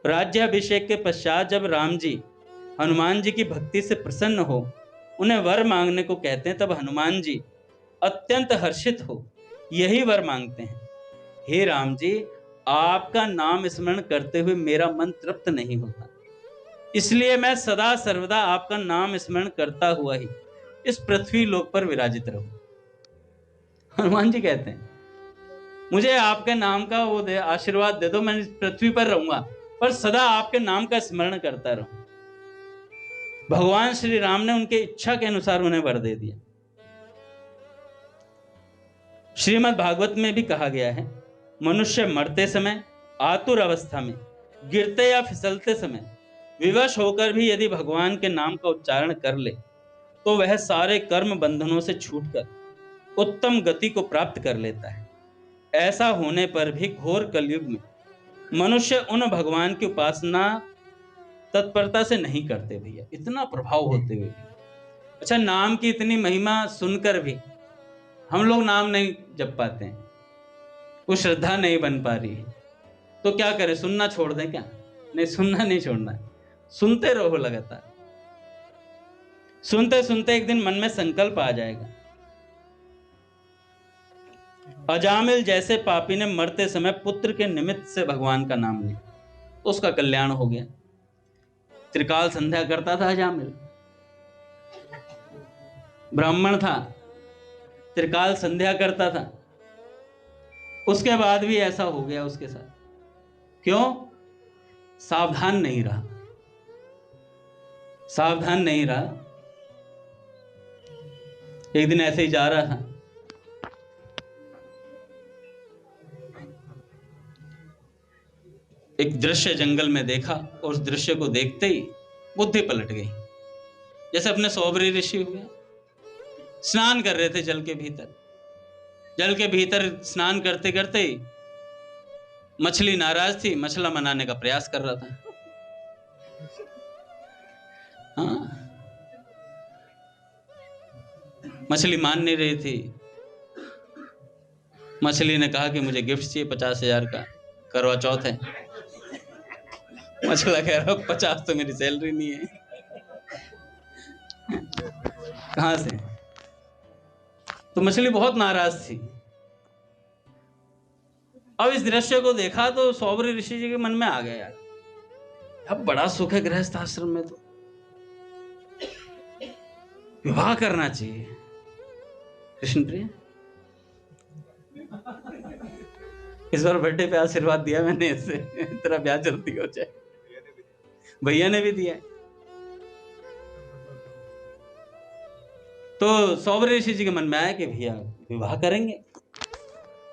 राज्याभिषेक के पश्चात जब राम जी हनुमान जी की भक्ति से प्रसन्न हो, उन्हें वर मांगने को कहते हैं, तब हनुमान जी अत्यंत हर्षित हो यही वर मांगते हैं, हे राम जी, आपका नाम स्मरण करते हुए मेरा मन तृप्त नहीं होता, इसलिए मैं सदा सर्वदा आपका नाम स्मरण करता हुआ ही इस पृथ्वी लोक पर विराजित रहूं। हनुमान जी कहते हैं, मुझे आपके नाम का वो दे, आशीर्वाद दे दो, मैं इस पृथ्वी पर रहूंगा पर सदा आपके नाम का स्मरण करता रहूं। भगवान श्री राम ने उनके इच्छा के अनुसार उन्हें वर दे दिया। श्रीमद् भागवत में भी कहा गया है, मनुष्य मरते समय, आतुर अवस्था में, गिरते या फिसलते समय विवश होकर भी यदि भगवान के नाम का उच्चारण कर ले तो वह सारे कर्म बंधनों से छूटकर उत्तम गति को प्राप्त कर लेता है। ऐसा होने पर भी घोर कलयुग में मनुष्य उन भगवान की उपासना तत्परता से नहीं करते। भैया, इतना प्रभाव होते हुए भी, अच्छा, नाम की इतनी महिमा सुनकर भी हम लोग नाम नहीं जप पाते हैं, वो श्रद्धा नहीं बन पा रही है, तो क्या करें? सुनना छोड़ दें क्या? नहीं, सुनना नहीं छोड़ना है, सुनते रहो लगातार। सुनते सुनते एक दिन मन में संकल्प आ जाएगा। अजामिल जैसे पापी ने मरते समय पुत्र के निमित्त से भगवान का नाम लिया, उसका कल्याण हो गया। त्रिकाल संध्या करता था अजामिल, ब्राह्मण था, त्रिकाल संध्या करता था, उसके बाद भी ऐसा हो गया उसके साथ। क्यों? सावधान नहीं रहा, सावधान नहीं रहा। एक दिन ऐसे ही जा रहा था, एक दृश्य जंगल में देखा और उस दृश्य को देखते ही बुद्धि पलट गई। जैसे अपने सौबरी ऋषि हुए, स्नान कर रहे थे जल के भीतर। जल के भीतर स्नान करते करते मछली नाराज थी, मछला मनाने का प्रयास कर रहा था। हाँ, मछली मान नहीं रही थी। मछली ने कहा कि मुझे गिफ्ट चाहिए 50,000 का, करवा चौथ है। मछला कह रहा 50 तो मेरी सैलरी नहीं है। कहां से? तो मछली बहुत नाराज थी। अब इस दृश्य को देखा तो सौबरी ऋषि जी के मन में आ गया, यार अब बड़ा सुख है गृहस्थ आश्रम में, तो विवाह करना चाहिए। कृष्ण प्रिय, इस बार बर्थडे पे आशीर्वाद दिया मैंने इससे, तेरा ब्याह जल्दी हो जाए। भैया ने भी दिया। तो सौबरी ऋषि जी के मन में आया कि भैया विवाह करेंगे।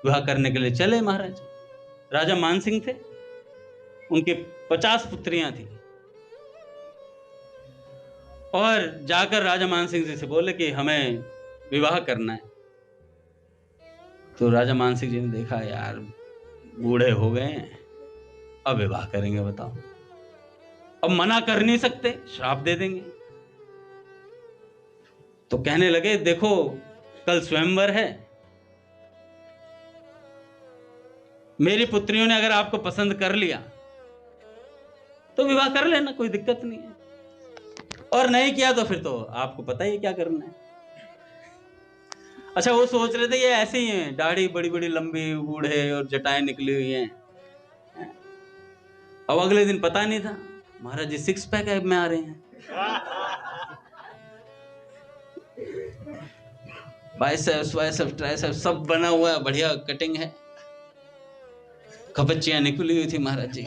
विवाह करने के लिए चले महाराज। राजा मानसिंह थे, उनकी 50 पुत्रियां थी। और जाकर राजा मानसिंह जी से बोले कि हमें विवाह करना है। तो राजा मानसिंह जी ने देखा, यार बूढ़े हो गए हैं, अब विवाह करेंगे बताओ, अब मना कर नहीं सकते, श्राप दे देंगे। तो कहने लगे, देखो कल स्वयंवर है, मेरी पुत्रियों ने अगर आपको पसंद कर लिया तो विवाह कर लेना, कोई दिक्कत नहीं है, और नहीं किया तो फिर तो आपको पता ही क्या करना है। अच्छा, वो सोच रहे थे ये ऐसे ही हैं, दाढ़ी बड़ी बड़ी लंबी, बूढ़े और जटाएं निकली हुई हैं। अब अगले दिन पता नहीं था महाराज जी 6 पैक ऐब में आ रहे हैं, बाइसेप्स वाइसेप्स ट्राइसेप्स सब बना हुआ है, बढ़िया कटिंग है, कपचियां निकली हुई थी महाराज जी।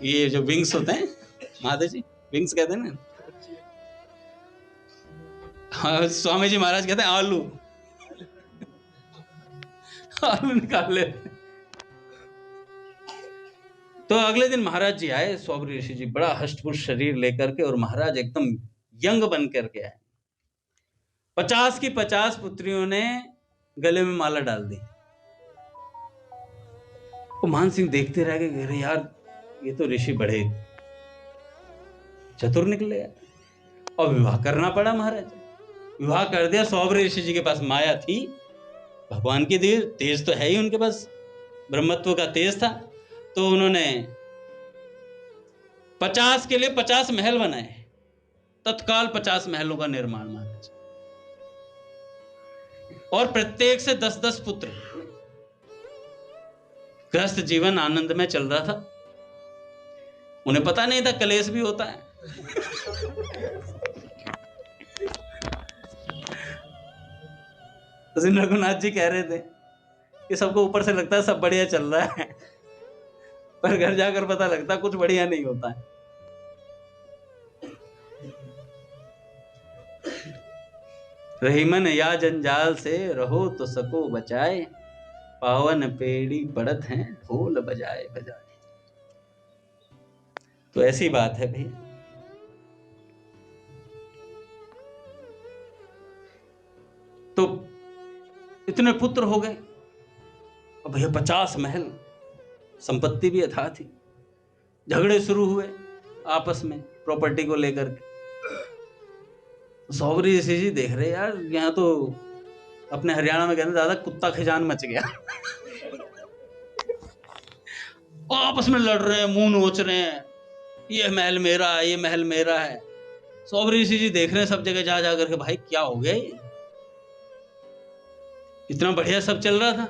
ये जो विंग्स होते हैं महादेव जी, विंग्स कहते हैं ना, हाँ, स्वामी जी महाराज कहते हैं आलू, आलू निकाल ले। तो अगले दिन महाराज जी आए, सौबरी ऋषि जी बड़ा हष्टपुष्ट शरीर लेकर के, और महाराज एकदम यंग बन करके आए। 50 की 50 पुत्रियों ने गले में माला डाल दी। तो मान सिंह देखते रह गए, अरे यार ये तो ऋषि बड़े चतुर निकले यार। और विवाह करना पड़ा महाराज, विवाह कर दिया। सौबरी ऋषि जी के पास माया थी, भगवान की तेज तो है ही उनके पास, ब्रह्मत्व का तेज था। तो उन्होंने 50 के लिए 50 महल बनाए, तत्काल 50 महलों का निर्माण महाराज, और प्रत्येक से 10-10 पुत्र। गृहस्थ जीवन आनंद में चल रहा था, उन्हें पता नहीं था कलेश भी होता है। तो रघुनाथ जी कह रहे थे कि सबको ऊपर से लगता है सब बढ़िया चल रहा है, पर घर जाकर पता लगता कुछ बढ़िया नहीं होता है। रहीमन या जंजाल से रहो तो सको बचाए, पावन पेड़ी पड़त हैं ढोल बजाए बजाए। तो ऐसी बात है भैया। तो इतने पुत्र हो गए, अब भैया 50 महल, संपत्ति भी अथाह थी। झगड़े शुरू हुए आपस में प्रॉपर्टी को लेकर के। सौबरी ऋषि जी देख रहे, यार यहाँ तो अपने हरियाणा में कहते ज्यादा कुत्ता खिजान मच गया। आपस में लड़ रहे हैं, मुंह नोच रहे हैं, ये महल मेरा है, ये महल मेरा है। सौबरी ऋषि जी देख रहे हैं सब जगह जा जा करके, भाई क्या हो गया ये, इतना बढ़िया सब चल रहा था।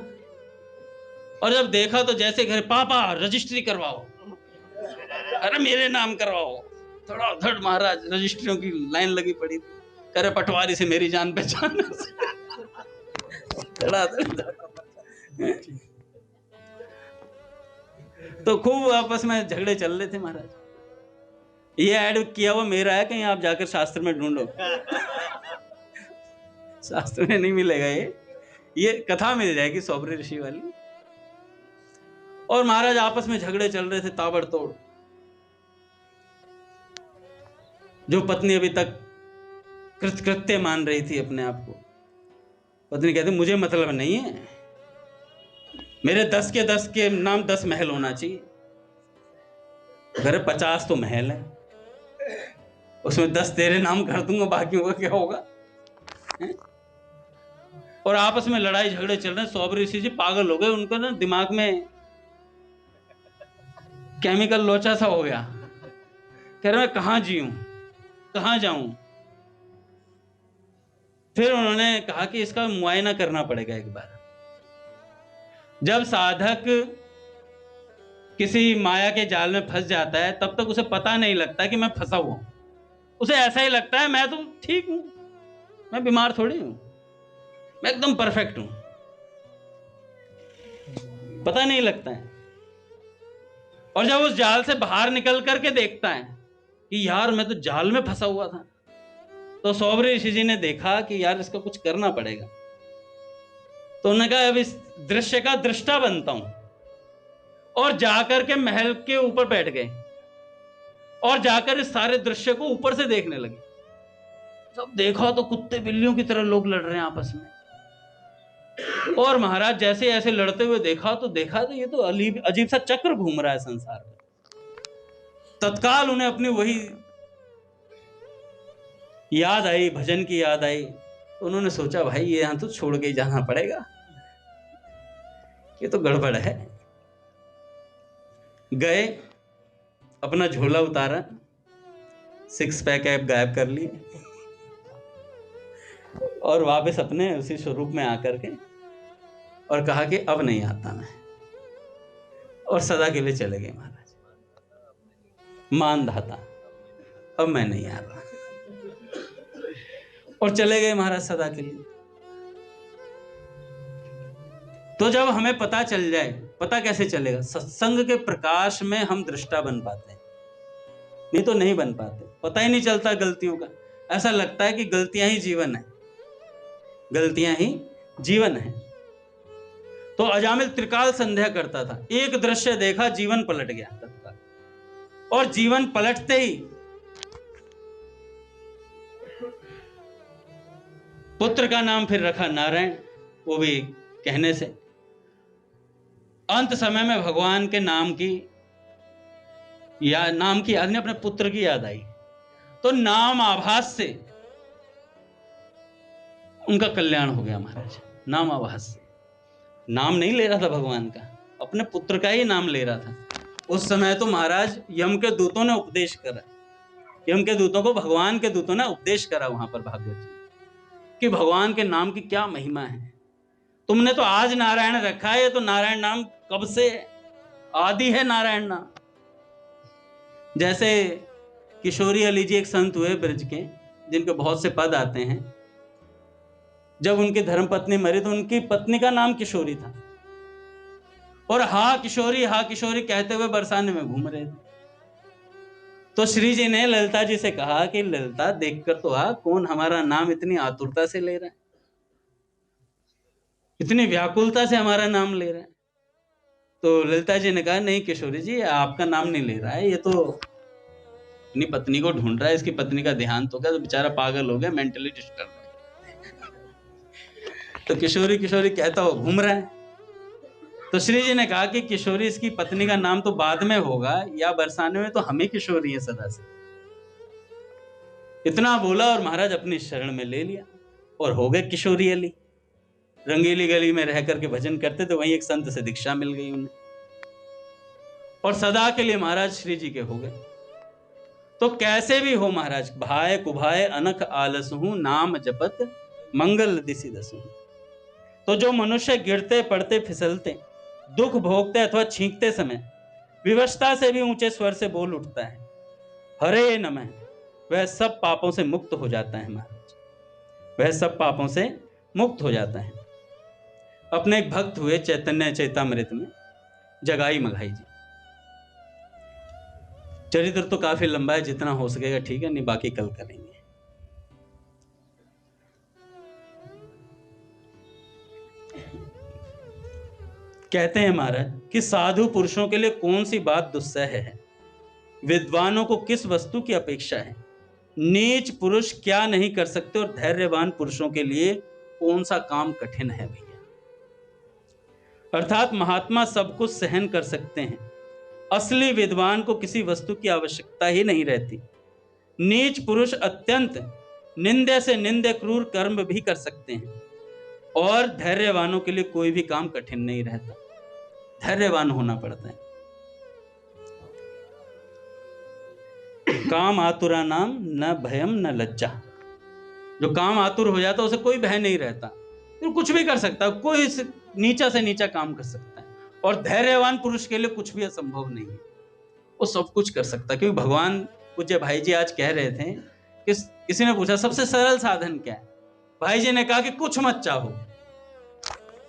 और जब देखा तो जैसे घर, पापा रजिस्ट्री करवाओ, अरे मेरे नाम करवाओ, थोड़ा धड़ महाराज रजिस्ट्रियों की लाइन लगी पड़ी थी। करे पटवारी से मेरी जान पहचान। तो खूब आपस में झगड़े चल रहे थे महाराज। ये ऐड किया हुआ मेरा है, कहीं आप जाकर शास्त्र में ढूंढो, शास्त्र में नहीं मिलेगा ये कथा मिल जाएगी सौबरी ऋषि वाली। और महाराज आपस में झगड़े चल रहे थे ताबड़तोड़। जो पत्नी अभी तक कृतकृत्य मान रही थी अपने आप को। पत्नी कहती मुझे मतलब नहीं है, मेरे 10 के नाम 10 महल होना चाहिए। अगर 50 तो महल है, उसमें 10 तेरे नाम कर दूंगा, बाकियों का क्या होगा? और आपस में लड़ाई झगड़े चल रहे हैं। सौबरी ऋषि जी पागल हो गए, उनको ना दिमाग में केमिकल लोचा सा हो गया। कह रहे मैं कहां जीऊं, कहां जाऊं। फिर उन्होंने कहा कि इसका मुआयना करना पड़ेगा एक बार। जब साधक किसी माया के जाल में फंस जाता है तब तक उसे पता नहीं लगता कि मैं फंसा हुआ हूं। उसे ऐसा ही लगता है मैं तो ठीक हूं, मैं बीमार थोड़ी हूं, मैं एकदम परफेक्ट हूं। पता नहीं लगता है। और जब उस जाल से बाहर निकल करके देखता है कि यार मैं तो जाल में फंसा हुआ था, तो सौबरी ऋषि जी ने देखा कि यार इसका कुछ करना पड़ेगा। तो उन्होंने कहा अब इस दृश्य का दृष्टा बनता हूं, और जाकर के महल के ऊपर बैठ गए और जाकर इस सारे दृश्य को ऊपर से देखने लगे। सब देखा तो कुत्ते बिल्लियों की तरह लोग लड़ रहे हैं आपस में। और महाराज जैसे ऐसे लड़ते हुए देखा तो ये तो अजीब सा चक्र घूम रहा है संसार में। तत्काल उन्हें अपनी वही याद आई, भजन की याद आई। तो उन्होंने सोचा भाई ये यहां तो छोड़ के ही जाना पड़ेगा, ये तो गड़बड़ है। गए, अपना झोला उतारा, 6 पैक ऐप गायब कर लिए और वापस अपने उसी स्वरूप में आकर के और कहा कि अब नहीं आता मैं, और सदा के लिए चले गए महाराज। मानधाता, अब मैं नहीं आ रहा, और चले गए महाराज सदा के लिए। तो जब हमें पता चल जाए, पता कैसे चलेगा? सत्संग के प्रकाश में हम दृष्टा बन पाते हैं, नहीं तो नहीं बन पाते। पता ही नहीं चलता गलतियों का, ऐसा लगता है कि गलतियां ही जीवन है, गलतियां ही जीवन है। तो अजामिल त्रिकाल संध्या करता था, एक दृश्य देखा, जीवन पलट गया तत्काल। और जीवन पलटते ही पुत्र का नाम फिर रखा नारायण, वो भी कहने से। अंत समय में भगवान के नाम की याद नहीं, अपने पुत्र की याद आई, तो नाम आभास से उनका कल्याण हो गया महाराज। नाम आभास से, नाम नहीं ले रहा था भगवान का, अपने पुत्र का ही नाम ले रहा था। उस समय तो महाराज यम के दूतों ने उपदेश करा, यम के दूतों को भगवान के दूतों ने उपदेश करा वहां पर भागवत जी कि भगवान के नाम की क्या महिमा है। तुमने तो आज नारायण रखा है, ये तो नारायण नाम कब से आदि है नारायण नाम। जैसे किशोरी अली जी एक संत हुए ब्रज के, जिनके बहुत से पद आते हैं। जब उनकी धर्मपत्नी मरी तो उनकी पत्नी का नाम किशोरी था, और हा किशोरी कहते हुए बरसाने में घूम रहे थे। तो श्री जी ने ललिता जी से कहा कि ललिता देखकर तो आ, कौन हमारा नाम इतनी आतुरता से ले रहा है, इतनी व्याकुलता से हमारा नाम ले रहा है। तो ललिता जी ने कहा नहीं किशोरी जी, आपका नाम नहीं ले रहा है, ये तो अपनी पत्नी को ढूंढ रहा है, इसकी पत्नी का देहांत हो गया, तो बेचारा पागल हो गया, मेंटली डिस्टर्ब है। तो किशोरी कहता हो घूम रहा है। तो श्री जी ने कहा कि किशोरी इसकी पत्नी का नाम तो बाद में होगा, या बरसाने में तो हमें किशोरी है सदा से। इतना बोला और महाराज अपनी शरण में ले लिया और हो गए किशोरी अली। रंगीली गली में रह करके भजन करते थे, वहीं एक संत से दीक्षा मिल गई उन्हें, और सदा के लिए महाराज श्री जी के हो गए। तो कैसे भी हो महाराज, भाए कुभाए अनख आलसहु, नाम जपत मंगल दिसि दसहु। तो जो मनुष्य गिरते पड़ते फिसलते, दुख भोगते अथवा छींकते समय विवशता से भी ऊंचे स्वर से बोल उठता है हरे नमः, वह सब पापों से मुक्त हो जाता है महाराज, वह सब पापों से मुक्त हो जाता है। अपने एक भक्त हुए चैतन्य चैतामृत में, जगाई मघाई जी। चरित्र तो काफी लंबा है, जितना हो सकेगा ठीक है, नहीं बाकी कल करेंगे। कहते हैं महाराज कि साधु पुरुषों के लिए कौन सी बात दुस्सह है, विद्वानों को किस वस्तु की अपेक्षा है, नीच पुरुष क्या नहीं कर सकते और धैर्यवान पुरुषों के लिए कौन सा काम कठिन है भैया। अर्थात महात्मा सब कुछ सहन कर सकते हैं, असली विद्वान को किसी वस्तु की आवश्यकता ही नहीं रहती। नीच पुरुष अत्यंत निंदे से निंदे क्रूर कर्म भी कर सकते हैं और धैर्यवानों के लिए कोई भी काम कठिन नहीं रहता। धैर्यवान होना पड़ता है। काम आतुरा नाम न भयम न लज्जा। जो काम आतुर हो जाता है उसे कोई भय नहीं रहता, तो कुछ भी कर सकता है, कोई नीचा से नीचा काम कर सकता है। और धैर्यवान पुरुष के लिए कुछ भी असंभव नहीं है, वो सब कुछ कर सकता है। क्योंकि भगवान पूज्य भाई जी आज कह रहे थे कि किसी ने पूछा सबसे सरल साधन क्या है, भाई जी ने कहा कि कुछ मत चाहो।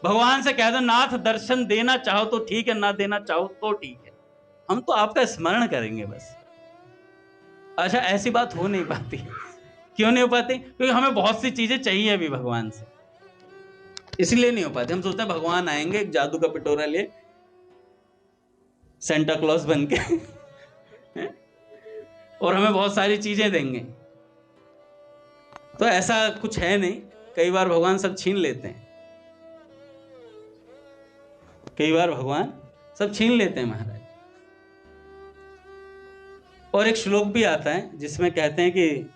भगवान से कह दो नाथ दर्शन देना चाहो तो ठीक है, ना देना चाहो तो ठीक है, हम तो आपका स्मरण करेंगे बस। अच्छा, ऐसी बात हो नहीं पाती। क्यों नहीं हो पाती? क्योंकि हमें बहुत सी चीजें चाहिए अभी भगवान से, इसलिए नहीं हो पाती। हम सोचते हैं भगवान आएंगे एक जादू का पिटोरा लिए, सेंटा क्लॉज बन के और हमें बहुत सारी चीजें देंगे। तो ऐसा कुछ है नहीं। कई बार भगवान सब छीन लेते हैं, कई बार भगवान सब छीन लेते हैं महाराज। और एक श्लोक भी आता है जिसमें कहते हैं कि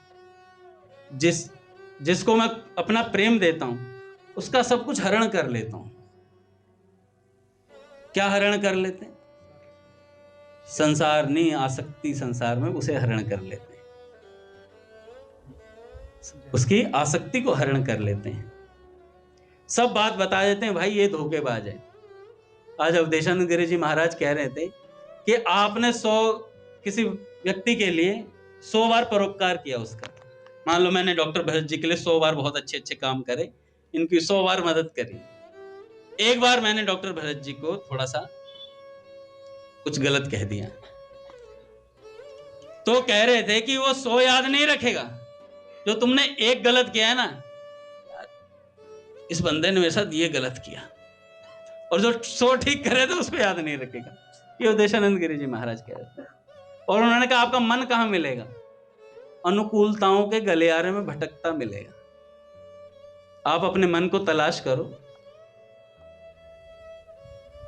जिसको मैं अपना प्रेम देता हूं उसका सब कुछ हरण कर लेता हूं। क्या हरण कर लेते हैं? संसार नहीं, आसक्ति संसार में, उसे हरण कर लेते हैं, उसकी आसक्ति को हरण कर लेते हैं। सब बात बता देते हैं, भाई ये धोखेबाज है। आज अवधेशानंद गिरि जी महाराज कह रहे थे कि आपने किसी व्यक्ति के लिए 100 बार परोपकार किया उसका। मान लो मैंने डॉक्टर भरत जी के लिए 100 बार बहुत अच्छे अच्छे काम करे, इनकी 100 बार मदद करी। एक बार मैंने डॉक्टर भरत जी को थोड़ा सा कुछ गलत कह दिया, तो कह रहे थे कि वो 100 याद नहीं रखेगा। जो तुमने एक गलत किया है ना, इस बंदे ने मेरे साथ ये गलत किया, और जो 100 ठीक करे थे उसको याद नहीं रखेगा। ये अवधेशानंद गिरि जी महाराज कह रहे थे। और उन्होंने कहा आपका मन कहां मिलेगा? अनुकूलताओं के गलियारे में भटकता मिलेगा। आप अपने मन को तलाश करो।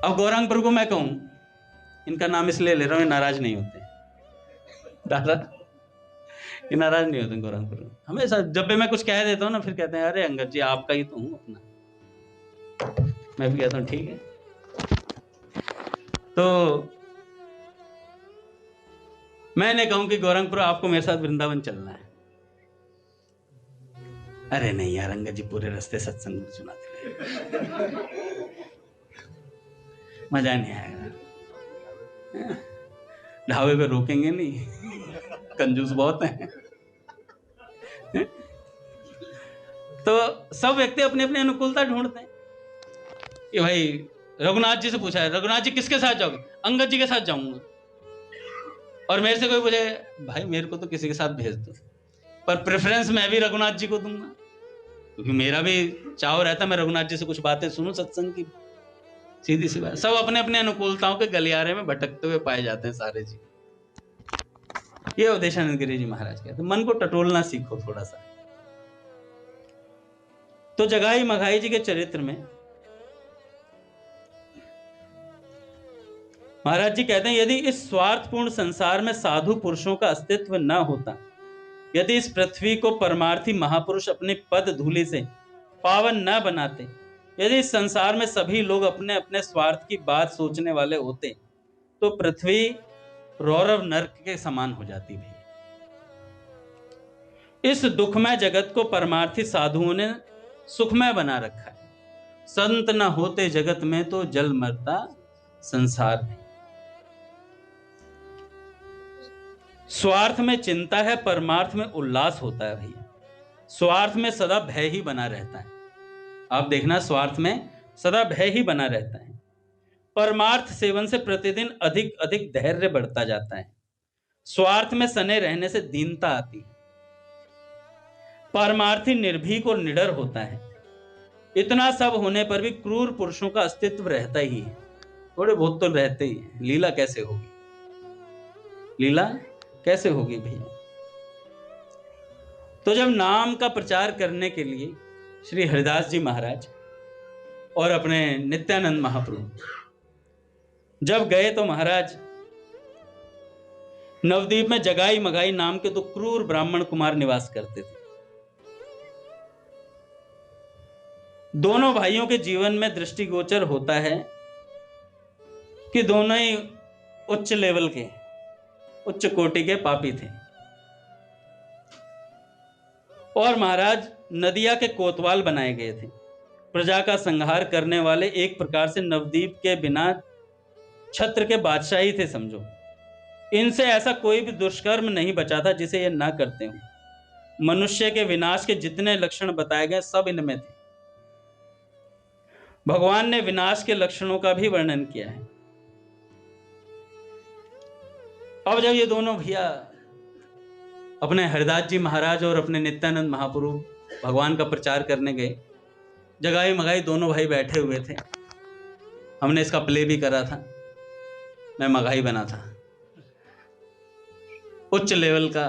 अब गौरांग प्रभु को मैं कहूं, इनका नाम इसलिए ले रहा हूं, नाराज नहीं होते दादा, ये नाराज नहीं होते गौरांग प्रभु। हमेशा जब भी मैं कुछ कह देता हूं ना, फिर कहते हैं अरे अंगद जी आपका ही तो हूं अपना। मैं भी कहता हूं ठीक है। तो मैंने कहूं कि गौरांग प्रभु आपको मेरे साथ वृंदावन चलना है। अरे नहीं यार अंगद जी पूरे रास्ते सत्संग सुनाते रहे, मजा नहीं आएगा। ढाबे पे रोकेंगे नहीं, कंजूस बहुत हैं। तो सब व्यक्ति अपनी अपनी अनुकूलता ढूंढते हैं कि भाई रघुनाथ जी से पूछा है, रघुनाथ जी किसके साथ जाओगे? अंगद जी के साथ जाऊंगा। और मेरे से कोई पूछे, भाई मेरे को तो किसी के साथ भेज दो, पर प्रेफरेंस मैं भी रघुनाथ जी को दूंगा, क्योंकि मेरा भी चाव रहता मैं रघुनाथ जी से कुछ बातें सुनूं सत्संग की। सीधी सी बात। सब अपने अपने अनुकूलताओं के गलियारे में भटकते हुए पाए जाते हैं सारे जी। ये अवधेशानंद गिरि जी महाराज कहते हैं मन को टटोलना सीखो थोड़ा सा। तो जगाई मघाई जी के चरित्र में महाराज जी कहते हैं, यदि इस स्वार्थपूर्ण संसार में साधु पुरुषों का अस्तित्व न होता, यदि इस पृथ्वी को परमार्थी महापुरुष अपने पद धूलि से पावन न बनाते, यदि इस संसार में सभी लोग अपने अपने स्वार्थ की बात सोचने वाले होते, तो पृथ्वी रौरव नर्क के समान हो जाती भी। इस दुखमय जगत को परमार्थी साधुओं ने सुखमय बना रखा है। संत न होते जगत में तो जल मरता संसार में। स्वार्थ में चिंता है, परमार्थ में उल्लास होता है भैया। स्वार्थ में सदा भय ही बना रहता है। आप देखना, स्वार्थ में सदा भय ही बना रहता है। परमार्थ सेवन से प्रतिदिन अधिक अधिक धैर्य बढ़ता जाता है। स्वार्थ में सने रहने से दीनता आती है। परमार्थी निर्भीक और निडर होता है। इतना सब होने पर भी क्रूर पुरुषों का अस्तित्व रहता ही है। थोड़े बहुत तो रहते ही हैं। लीला कैसे होगी? लीला कैसे होगी भैया? तो जब नाम का प्रचार करने के लिए श्री हरिदास जी महाराज और अपने नित्यानंद महाप्रभु जब गए तो महाराज नवद्वीप में जगाई मगाई नाम के 2 क्रूर ब्राह्मण कुमार निवास करते थे। दोनों भाइयों के जीवन में दृष्टिगोचर होता है कि दोनों ही उच्च लेवल के, उच्च कोटि के पापी थे और महाराज नदिया के कोतवाल बनाए गए थे। प्रजा का संहार करने वाले एक प्रकार से नवद्वीप के बिना छत्र के बादशाह ही थे समझो। इनसे ऐसा कोई भी दुष्कर्म नहीं बचा था जिसे ये ना करते हो। मनुष्य के विनाश के जितने लक्षण बताए गए सब इनमें थे। भगवान ने विनाश के लक्षणों का भी वर्णन किया है। अब जब ये दोनों भैया अपने हरिदास जी महाराज और अपने नित्यानंद महाप्रभु भगवान का प्रचार करने गए, जगाई मगाई दोनों भाई बैठे हुए थे। हमने इसका प्ले भी करा था, मैं मगाई बना था, उच्च लेवल का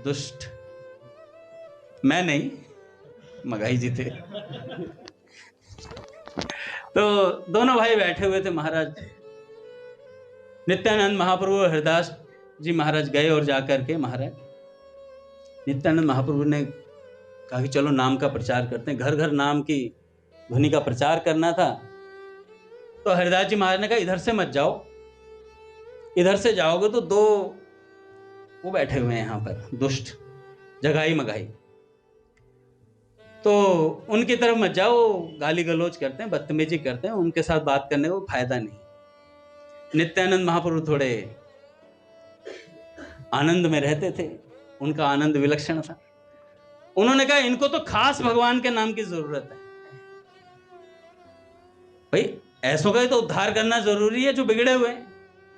दुष्ट, मैं नहीं मगाई जी थे। तो दोनों भाई बैठे हुए थे। महाराज नित्यानंद महाप्रभु और हरिदास जी महाराज गए और जाकर के महाराज नित्यानंद महाप्रभु ने कहा कि चलो नाम का प्रचार करते हैं, घर घर नाम की ध्वनि का प्रचार करना था। तो हरिदास जी महाराज ने कहा इधर से मत जाओ, इधर से जाओगे तो 2 वो बैठे हुए हैं यहाँ पर दुष्ट, जगाई मगाई, तो उनकी तरफ मत जाओ, गाली गलौज करते हैं, बदतमीजी करते हैं, उनके साथ बात करने को फायदा नहीं। नित्यानंद महाप्रभु थोड़े आनंद में रहते थे, उनका आनंद विलक्षण था। उन्होंने कहा इनको तो खास भगवान के नाम की जरूरत है। भाई ऐसों का ही तो उद्धार करना जरूरी है जो बिगड़े हुए हैं।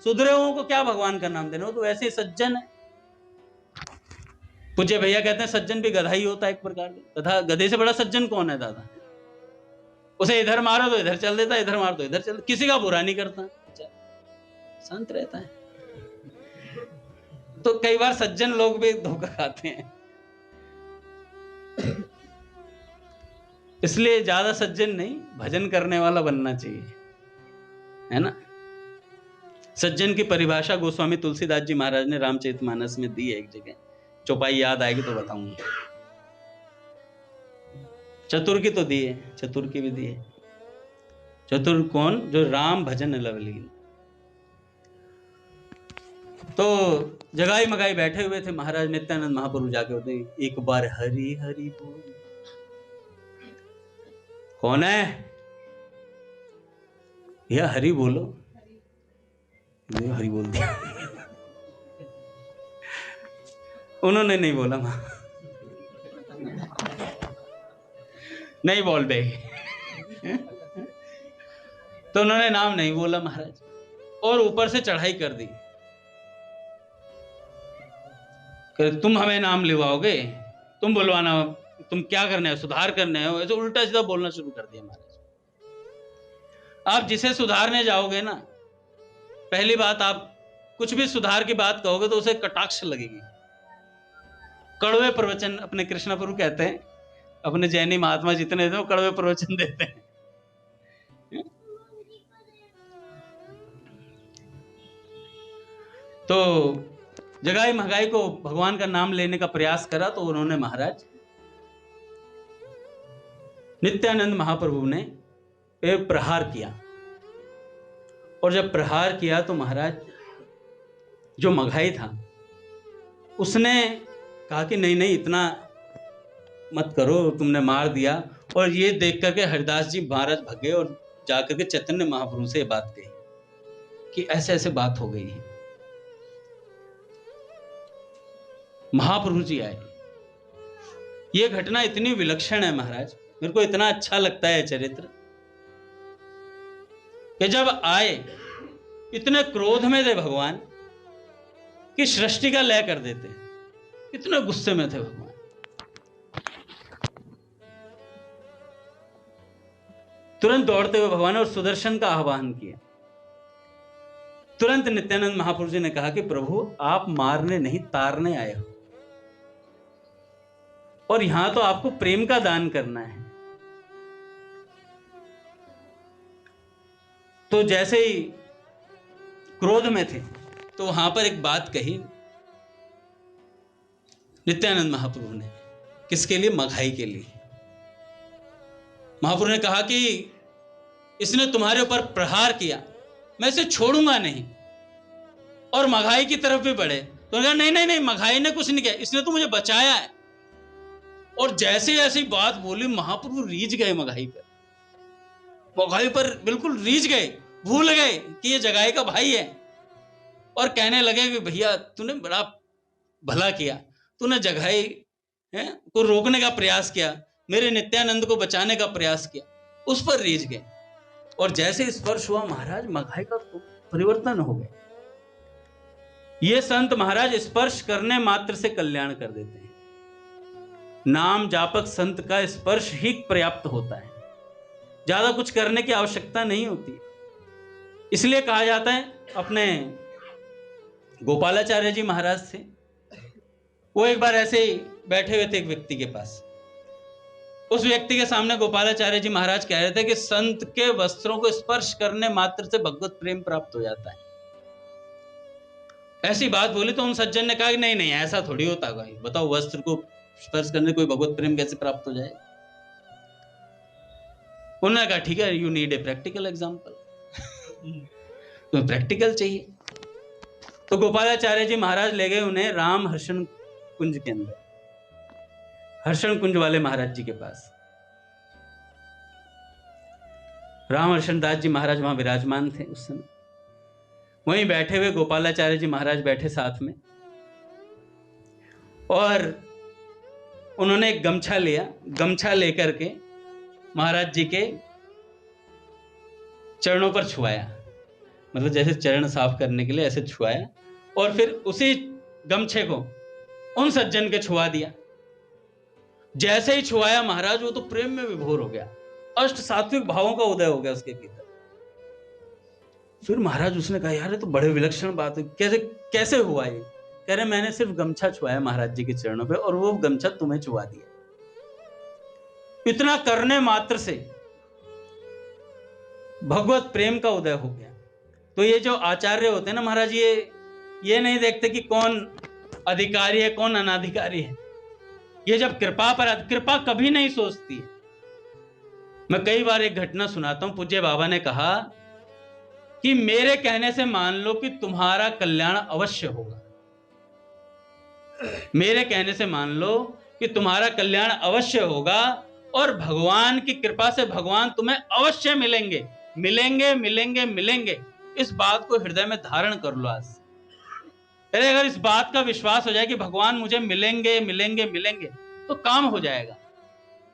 सुधरे हुओं को क्या भगवान का नाम देना, वो तो वैसे ही सज्जन है। पूज्य भैया कहते हैं सज्जन भी गधा ही होता है एक प्रकार का। गधा, गधे से बड़ा सज्जन कौन है दादा? उसे इधर मारो तो इधर चल देता, इधर मारो तो इधर चल, किसी का बुरा नहीं करता, शांत रहता है। तो कई बार सज्जन लोग भी धोखा खाते हैं। इसलिए ज्यादा सज्जन नहीं, भजन करने वाला बनना चाहिए, है ना। सज्जन की परिभाषा गोस्वामी तुलसीदास जी महाराज ने रामचरितमानस में दी है एक जगह, चौपाई याद आएगी तो बताऊंगा। चतुर की तो दी है, चतुर की भी दी है। चतुर कौन? जो राम भजन लवलीन। तो जगाई मगाई बैठे हुए थे। महाराज नित्यानंद महाप्रभु जाके होते एक बार हरि हरि बोल। कौन है यह? हरि बोलो। हरि बोल दिया। उन्होंने नहीं बोला, नहीं बोल बे। तो उन्होंने नाम नहीं बोला महाराज, और ऊपर से चढ़ाई कर दी कि तुम हमें नाम लिवाओगे, तुम बुलवाना, तुम क्या करने हो, सुधार करने हो। ऐसे उल्टा सीधा बोलना शुरू कर दिया महाराज। आप जिसे सुधारने जाओगे ना, पहली बात आप कुछ भी सुधार की बात कहोगे तो उसे कटाक्ष लगेगी। कड़वे प्रवचन अपने कृष्णा प्रभु कहते हैं, अपने जैनी महात्मा जितने थे वो कड़वे प्रवचन देते हैं। तो जगाई महगाई को भगवान का नाम लेने का प्रयास करा तो उन्होंने महाराज नित्यानंद महाप्रभु ने एक प्रहार किया, और जब प्रहार किया तो महाराज जो मघाई था उसने कहा कि नहीं नहीं इतना मत करो, तुमने मार दिया। और ये देख करके हरिदास जी महाराज भगे और जाकर के चैतन्य महाप्रभु से बात कही कि ऐसे ऐसे बात हो गई है। महाप्रभु जी आए। ये घटना इतनी विलक्षण है महाराज, मेरे को इतना अच्छा लगता है चरित्र, कि जब आए इतने क्रोध में थे भगवान कि सृष्टि का लय कर देते, इतने गुस्से में थे भगवान। तुरंत दौड़ते हुए भगवान ने और सुदर्शन का आह्वान किया। तुरंत नित्यानंद महापुरुष जी ने कहा कि प्रभु आप मारने नहीं तारने आए हो। और यहां तो आपको प्रेम का दान करना है। तो जैसे ही क्रोध में थे तो वहां पर एक बात कही नित्यानंद महाप्रभु ने, किसके लिए? मघाई के लिए। महाप्रभु ने कहा कि इसने तुम्हारे ऊपर प्रहार किया, मैं इसे छोड़ूंगा नहीं। और मघाई की तरफ भी बढ़े तो कहा नहीं नहीं नहीं, मघाई ने कुछ नहीं किया, इसने तो मुझे बचाया है। और जैसे ऐसी बात बोली महाप्रभु रीझ गए मघाई पर बिल्कुल रीझ गए, भूल गए कि ये जगाई का भाई है। और कहने लगे कि भैया तूने बड़ा भला किया, तूने जगाई को रोकने का प्रयास किया, मेरे नित्यानंद को बचाने का प्रयास किया। उस पर रीझ गए और जैसे स्पर्श हुआ महाराज मघाई का परिवर्तन हो गया। ये संत महाराज स्पर्श करने मात्र से कल्याण कर देते हैं। नाम जापक संत का स्पर्श ही पर्याप्त होता है, ज्यादा कुछ करने की आवश्यकता नहीं होती। इसलिए कहा जाता है, अपने गोपालाचार्य जी महाराज से, वो एक बार ऐसे ही बैठे हुए थे एक व्यक्ति के पास। उस व्यक्ति के सामने गोपालाचार्य जी महाराज कह रहे थे कि संत के वस्त्रों को स्पर्श करने मात्र से भगवत प्रेम प्राप्त हो जाता है। ऐसी बात बोली तो उन सज्जन ने कहा कि नहीं नहीं, ऐसा थोड़ी होता है, बताओ वस्त्र को स्पर्श करने कोई भगवत प्रेम कैसे प्राप्त हो जाए? उन्होंने कहा ठीक है, you need a practical example, तो प्रैक्टिकल चाहिए। तो गोपालाचार्य जी महाराज ले गए उन्हें राम हर्षण कुंज के अंदर, हर्षण कुंज वाले महाराज जी के पास। राम हर्षण दास जी महाराज वहां विराजमान थे उस समय। वहीं बैठे हुए गोपालाचार्य जी महाराज बैठे साथ में, और उन्होंने एक गमछा लिया, गमछा लेकर के महाराज जी के चरणों पर छुआया, मतलब जैसे चरण साफ करने के लिए ऐसे छुआया, और फिर उसी गमछे को उन सज्जन के छुआ दिया। जैसे ही छुआया महाराज वो तो प्रेम में विभोर हो गया, अष्ट सात्विक भावों का उदय हो गया उसके भीतर। फिर महाराज उसने कहा यार ये तो बड़े विलक्षण बात है, कैसे कैसे हुआ ये? कह रहे मैंने सिर्फ गमछा छुआया महाराज जी के चरणों पे और वो गमछा तुम्हें छुआ दिया। इतना करने मात्र से भगवत प्रेम का उदय हो गया। तो ये जो आचार्य होते हैं ना महाराज, ये नहीं देखते कि कौन अधिकारी है कौन अनाधिकारी है। ये जब कृपा कभी नहीं सोचती है। मैं कई बार एक घटना सुनाता हूं। पूज्य बाबा ने कहा कि मेरे कहने से मान लो कि तुम्हारा कल्याण अवश्य होगा, मेरे कहने से मान लो कि तुम्हारा कल्याण अवश्य होगा, और भगवान की कृपा से भगवान तुम्हें अवश्य मिलेंगे मिलेंगे मिलेंगे मिलेंगे। इस बात को हृदय में धारण कर लो आज। अगर इस बात का विश्वास हो जाए कि भगवान मुझे मिलेंगे मिलेंगे मिलेंगे तो काम हो जाएगा।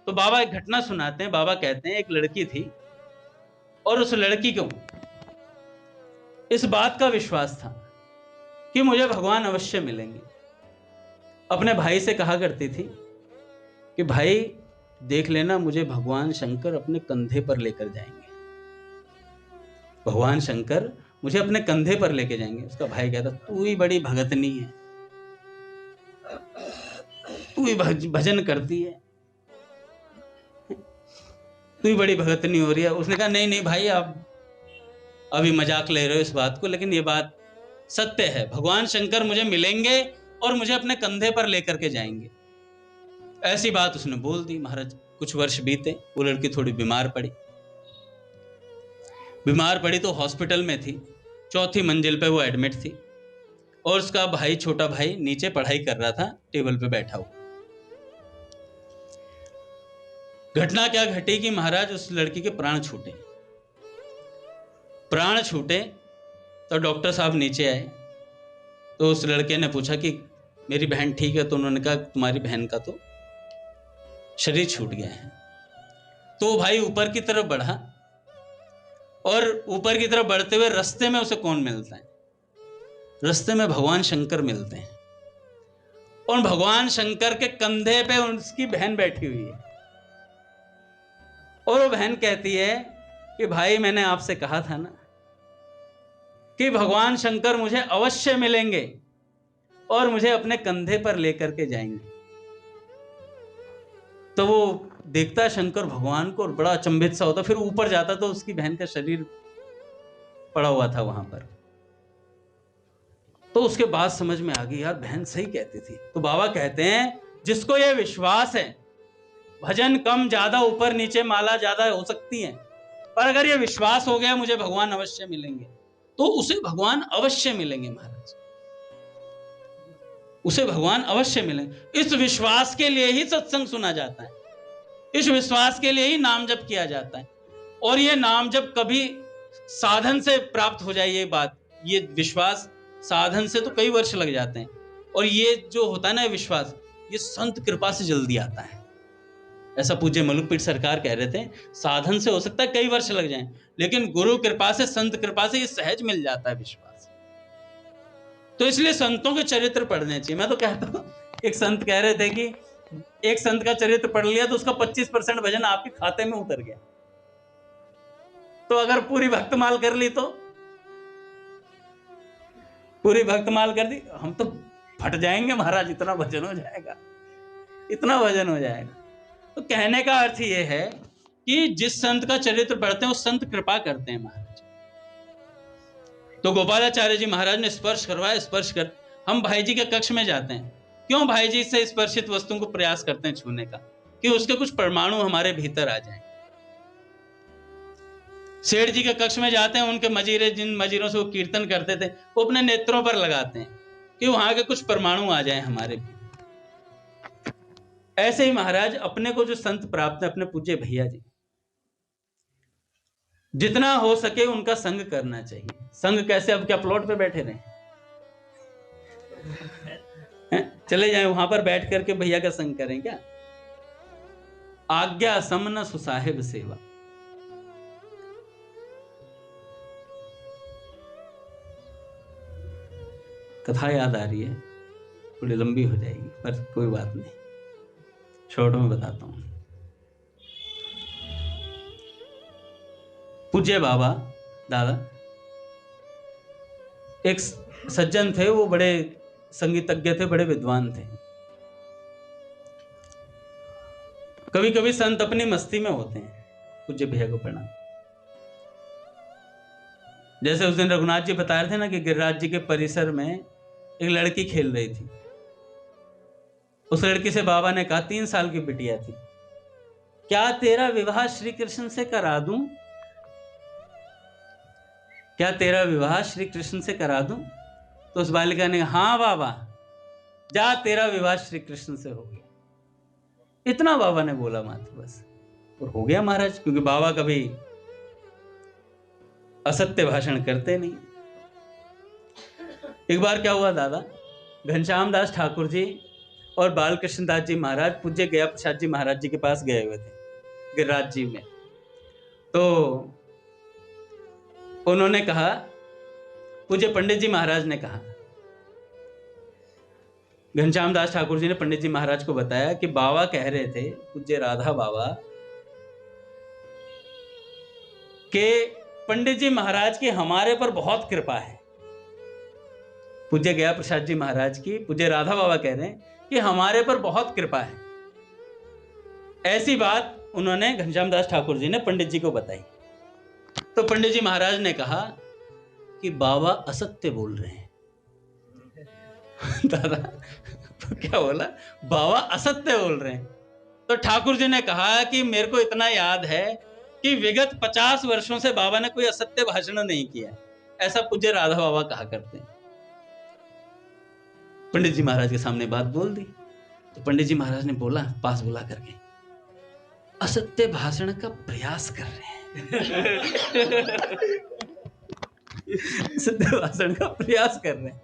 तो बाबा एक घटना सुनाते हैं। बाबा कहते हैं एक लड़की थी और उस लड़की को इस बात का विश्वास था कि मुझे भगवान अवश्य मिलेंगे। अपने भाई से कहा करती थी कि भाई देख लेना मुझे भगवान शंकर अपने कंधे पर लेकर जाएंगे, भगवान शंकर मुझे अपने कंधे पर लेके जाएंगे। उसका भाई कहता तू ही बड़ी भगतनी है, तू ही भजन करती है, तू ही बड़ी भगतनी हो रही है। उसने कहा नहीं नहीं भाई आप अभी मजाक ले रहे हो इस बात को, लेकिन ये बात सत्य है, भगवान शंकर मुझे मिलेंगे और मुझे अपने कंधे पर लेकर के जाएंगे। ऐसी बात उसने बोल दी। महाराज कुछ वर्ष बीते, वो लड़की थोड़ी बीमार पड़ी तो हॉस्पिटल में थी, 4थी मंजिल पे वो एडमिट थी, और उसका भाई छोटा भाई नीचे पढ़ाई कर रहा था टेबल पे बैठा हुआ। घटना क्या घटी कि महाराज उस लड़की के प्राण छूटे तो डॉक्टर साहब नीचे आए। तो उस लड़के ने पूछा कि मेरी बहन ठीक है? तो उन्होंने कहा तुम्हारी बहन का तो शरीर छूट गया है। तो भाई ऊपर की तरफ बढ़ा, और ऊपर की तरफ बढ़ते हुए रास्ते में उसे कौन मिलता है? रास्ते में भगवान शंकर मिलते हैं, और भगवान शंकर के कंधे पे उसकी बहन बैठी हुई है। और वो बहन कहती है कि भाई मैंने आपसे कहा था ना कि भगवान शंकर मुझे अवश्य मिलेंगे और मुझे अपने कंधे पर लेकर के जाएंगे। तो वो देखता है शंकर भगवान को और बड़ा अचंभित सा होता, फिर ऊपर जाता तो उसकी बहन का शरीर पड़ा हुआ था वहां पर। तो उसके बाद समझ में आ गई, यार बहन सही कहती थी। तो बाबा कहते हैं जिसको ये विश्वास है, भजन कम ज्यादा ऊपर नीचे माला ज्यादा हो सकती है, पर अगर ये विश्वास हो गया मुझे भगवान अवश्य मिलेंगे, तो उसे भगवान अवश्य मिलेंगे महाराज, उसे भगवान अवश्य मिलेंगे। इस विश्वास के लिए ही सत्संग सुना जाता है, इस विश्वास के लिए ही नाम जप किया जाता है। और ये नाम जप कभी साधन से प्राप्त हो जाए, ये बात, ये विश्वास साधन से तो कई वर्ष लग जाते हैं, और ये जो होता है ना विश्वास, ये संत कृपा से जल्दी आता है। ऐसा पूज्य मलुकपीठ सरकार कह रहे थे, साधन से हो सकता है कई वर्ष लग जाएं, लेकिन गुरु कृपा से, संत कृपा से ये सहज मिल जाता है विश्वास। तो इसलिए संतों के चरित्र पढ़ने चाहिए। मैं तो कहता हूं, एक संत कह रहे थे कि एक संत का चरित्र पढ़ लिया तो उसका 25% भजन आपके खाते में उतर गया। तो अगर पूरी भक्तमाल कर ली, तो पूरी भक्तमाल कर दी, हम तो फट जाएंगे महाराज, इतना भजन हो जाएगा, इतना भजन हो जाएगा। तो कहने का अर्थ यह है कि जिस संत का चरित्र पढ़ते हैं उस संत कृपा करते हैं महाराज। तो गोपालाचार्य जी महाराज ने स्पर्श करवाया, स्पर्श कर, हम भाई जी के कक्ष में जाते हैं, क्यों भाई जी से स्पर्शित वस्तुओं को प्रयास करते हैं छूने का, कि उसके कुछ परमाणु हमारे भीतर आ जाएं। सेठ जी के कक्ष में जाते हैं, उनके मजीरे, जिन मजीरों से वो कीर्तन करते थे, वो अपने नेत्रों पर लगाते हैं कि वहां के कुछ परमाणु आ जाएं हमारे भीतर। ऐसे ही महाराज अपने को जो संत प्राप्त है, अपने पूज्य भैया जी, जितना हो सके उनका संग करना चाहिए। संग कैसे, अब क्या प्लॉट पे बैठे रहे, चले जाएं वहां पर बैठ करके भैया का संग करें क्या। आज्ञा समन सुसाहिब सेवा। कथा याद आ रही है, थोड़ी लंबी हो जाएगी पर कोई बात नहीं, शॉर्ट में बताता हूं। पूज्य बाबा दादा एक सज्जन थे, वो बड़े संगीतज्ञ थे, बड़े विद्वान थे। कभी कभी संत अपनी मस्ती में होते हैं, पूज्य भैया को प्रणाम। जैसे उस दिन रघुनाथ जी बता रहे थे ना कि गिरिराज जी के परिसर में एक लड़की खेल रही थी। उस लड़की से बाबा ने कहा, 3 साल की बिटिया थी, क्या तेरा विवाह श्री कृष्ण से करा दूं, क्या तेरा विवाह श्री कृष्ण से करा दूं। तो उस बालिका ने कहा, हाँ बाबा, जा तेरा विवाह श्री कृष्ण से हो गया। इतना बाबा ने बोला मात्र, बस, और हो गया महाराज, क्योंकि बाबा कभी असत्य भाषण करते नहीं। एक बार क्या हुआ दादा, घनश्याम दास ठाकुर जी और बालकृष्ण दास जी महाराज पूज्य गया प्रसाद जी महाराज जी के पास गए हुए थे गिरिराज जी में। तो उन्होंने कहा, पूज्य पंडित जी महाराज ने कहा, घनश्याम दास ठाकुर जी ने पंडित जी महाराज को बताया कि बाबा कह रहे थे, पूज्य राधा बाबा, कि पंडित जी महाराज की हमारे पर बहुत कृपा है। पूज्य गया प्रसाद जी महाराज की पूज्य राधा बाबा कह रहे हैं कि हमारे पर बहुत कृपा है। ऐसी बात उन्होंने घनश्याम दास ठाकुर जी ने पंडित जी को बताई। तो पंडित जी महाराज ने कहा कि बाबा असत्य बोल रहे हैं। दादा तो क्या बोला, बाबा असत्य बोल रहे हैं। तो ठाकुर जी ने कहा कि मेरे को इतना याद है कि विगत 50 वर्षों से बाबा ने कोई असत्य भाषण नहीं किया, ऐसा पूज्य राधा बाबा कहा करते हैं। पंडित जी महाराज के सामने बात बोल दी। तो पंडित जी महाराज ने बोला, पास बुला करके, असत्य भाषण का प्रयास कर रहे हैं। असत्य भाषण का प्रयास कर रहे हैं।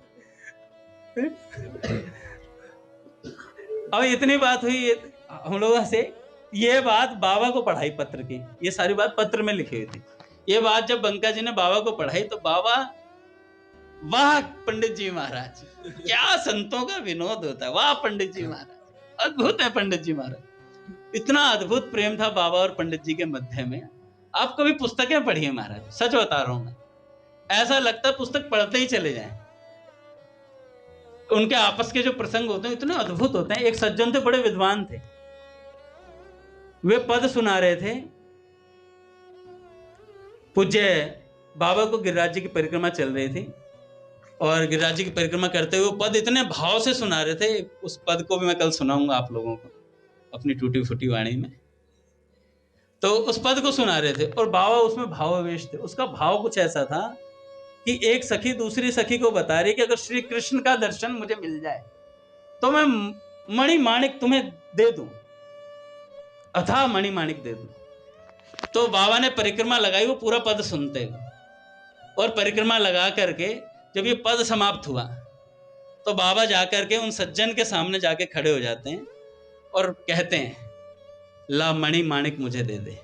अब इतनी बात हुई हम लोगों से, ये बात बाबा को पढ़ाई पत्र की, ये सारी बात पत्र में लिखी हुई थी। ये बात जब बंका जी ने बाबा को पढ़ाई तो बाबा, वाह पंडित जी महाराज, क्या संतों का विनोद होता है, वाह पंडित जी महाराज, अद्भुत है पंडित जी महाराज। इतना अद्भुत प्रेम था बाबा और पंडित जी के मध्य में। आप कभी पुस्तकें पढ़िए महाराज, सच बता रहा हूं मैं, ऐसा लगता है पुस्तक पढ़ते ही चले जाएं। उनके आपस के जो प्रसंग होते हैं इतने अद्भुत होते हैं। एक सज्जन थे, बड़े विद्वान थे, वे पद सुना रहे थे। पूज्य बाबा को गिरिराज जी की परिक्रमा चल रही थी और गिरिराज जी की परिक्रमा करते हुए पद इतने भाव से सुना रहे थे, उस पद को भी मैं कल सुनाऊंगा आप लोगों को अपनी टूटी फूटी वाणी में। तो उस पद को सुना रहे थे और बाबा उसमें भावावेश थे। उसका भाव कुछ ऐसा था कि एक सखी दूसरी सखी को बता रही कि अगर श्री कृष्ण का दर्शन मुझे मिल जाए तो मैं मणि माणिक तुम्हें दे दूं, अथाह मणि माणिक दे दूं। तो बाबा ने परिक्रमा लगाई, वो पूरा पद सुनते हुए, और परिक्रमा लगा करके जब ये पद समाप्त हुआ तो बाबा जाकर के उन सज्जन के सामने जाके खड़े हो जाते हैं और कहते हैं, ला मणि माणिक मुझे दे दे।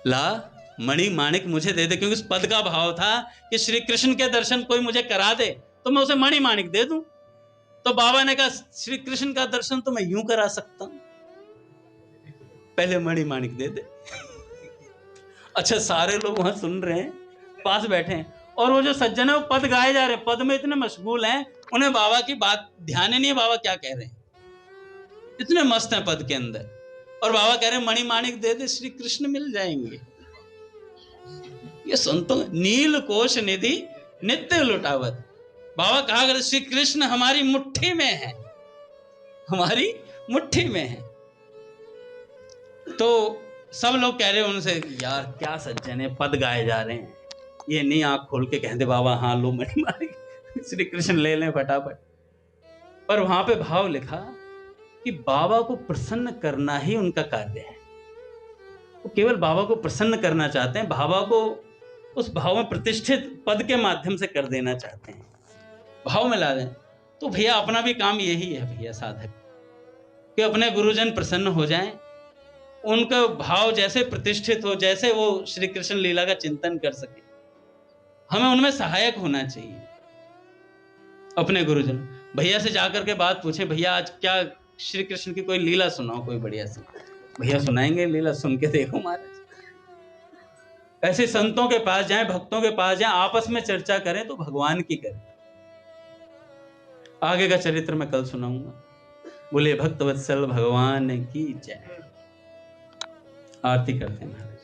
ला मणि माणिक मुझे दे दे, क्योंकि उस पद का भाव था कि श्री कृष्ण के दर्शन कोई मुझे करा दे तो मैं उसे मणि माणिक दे दूं। तो बाबा ने कहा, श्री कृष्ण का दर्शन तो मैं यूं करा सकता हूं, पहले मणि माणिक दे दे। अच्छा, सारे लोग वहां सुन रहे हैं, पास बैठे हैं, और वो जो सज्जन है वो पद गाए जा रहे हैं, पद में इतने मशगूल हैं, उन्हें बाबा की बात ध्यान ही नहीं है बाबा क्या कह रहे हैं, इतने मस्त हैं पद के अंदर। और बाबा कह रहे हैं मणि माणिक दे दे, श्री कृष्ण मिल जाएंगे। ये संतों नील कोश निधि नित्य लुटावत। बाबा कहा अगर श्री कृष्ण हमारी मुट्ठी में है, हमारी मुट्ठी में है। तो सब लोग कह रहे हैं उनसे, यार क्या सज्जन है, पद गाए जा रहे हैं, ये नहीं आंख खोल के कहते बाबा हाँ लो मणि माणिक श्री कृष्ण ले लें फटाफट। पर वहां पे भाव लिखा कि बाबा को प्रसन्न करना ही उनका कार्य है। वो केवल बाबा को प्रसन्न करना चाहते हैं, बाबा को उस भाव में प्रतिष्ठित पद के माध्यम से कर देना चाहते हैं, भाव में ला दें। तो भैया अपना भी काम यही है भैया साधक, कि अपने गुरुजन प्रसन्न हो जाएं, उनका भाव जैसे प्रतिष्ठित हो, जैसे वो श्री कृष्ण लीला का चिंतन कर सके, हमें उनमें सहायक होना चाहिए। अपने गुरुजन भैया से जाकर के बात पूछे, भैया आज क्या श्री कृष्ण की कोई लीला सुनाओ कोई बढ़िया सी। भैया सुनाएंगे लीला, सुन के देखो महाराज। ऐसे संतों के पास जाएं, भक्तों के पास जाएं, आपस में चर्चा करें तो भगवान की करें। आगे का चरित्र मैं कल सुनाऊंगा। बोले भक्तवत्सल भगवान की जय। आरती करते हैं महाराज।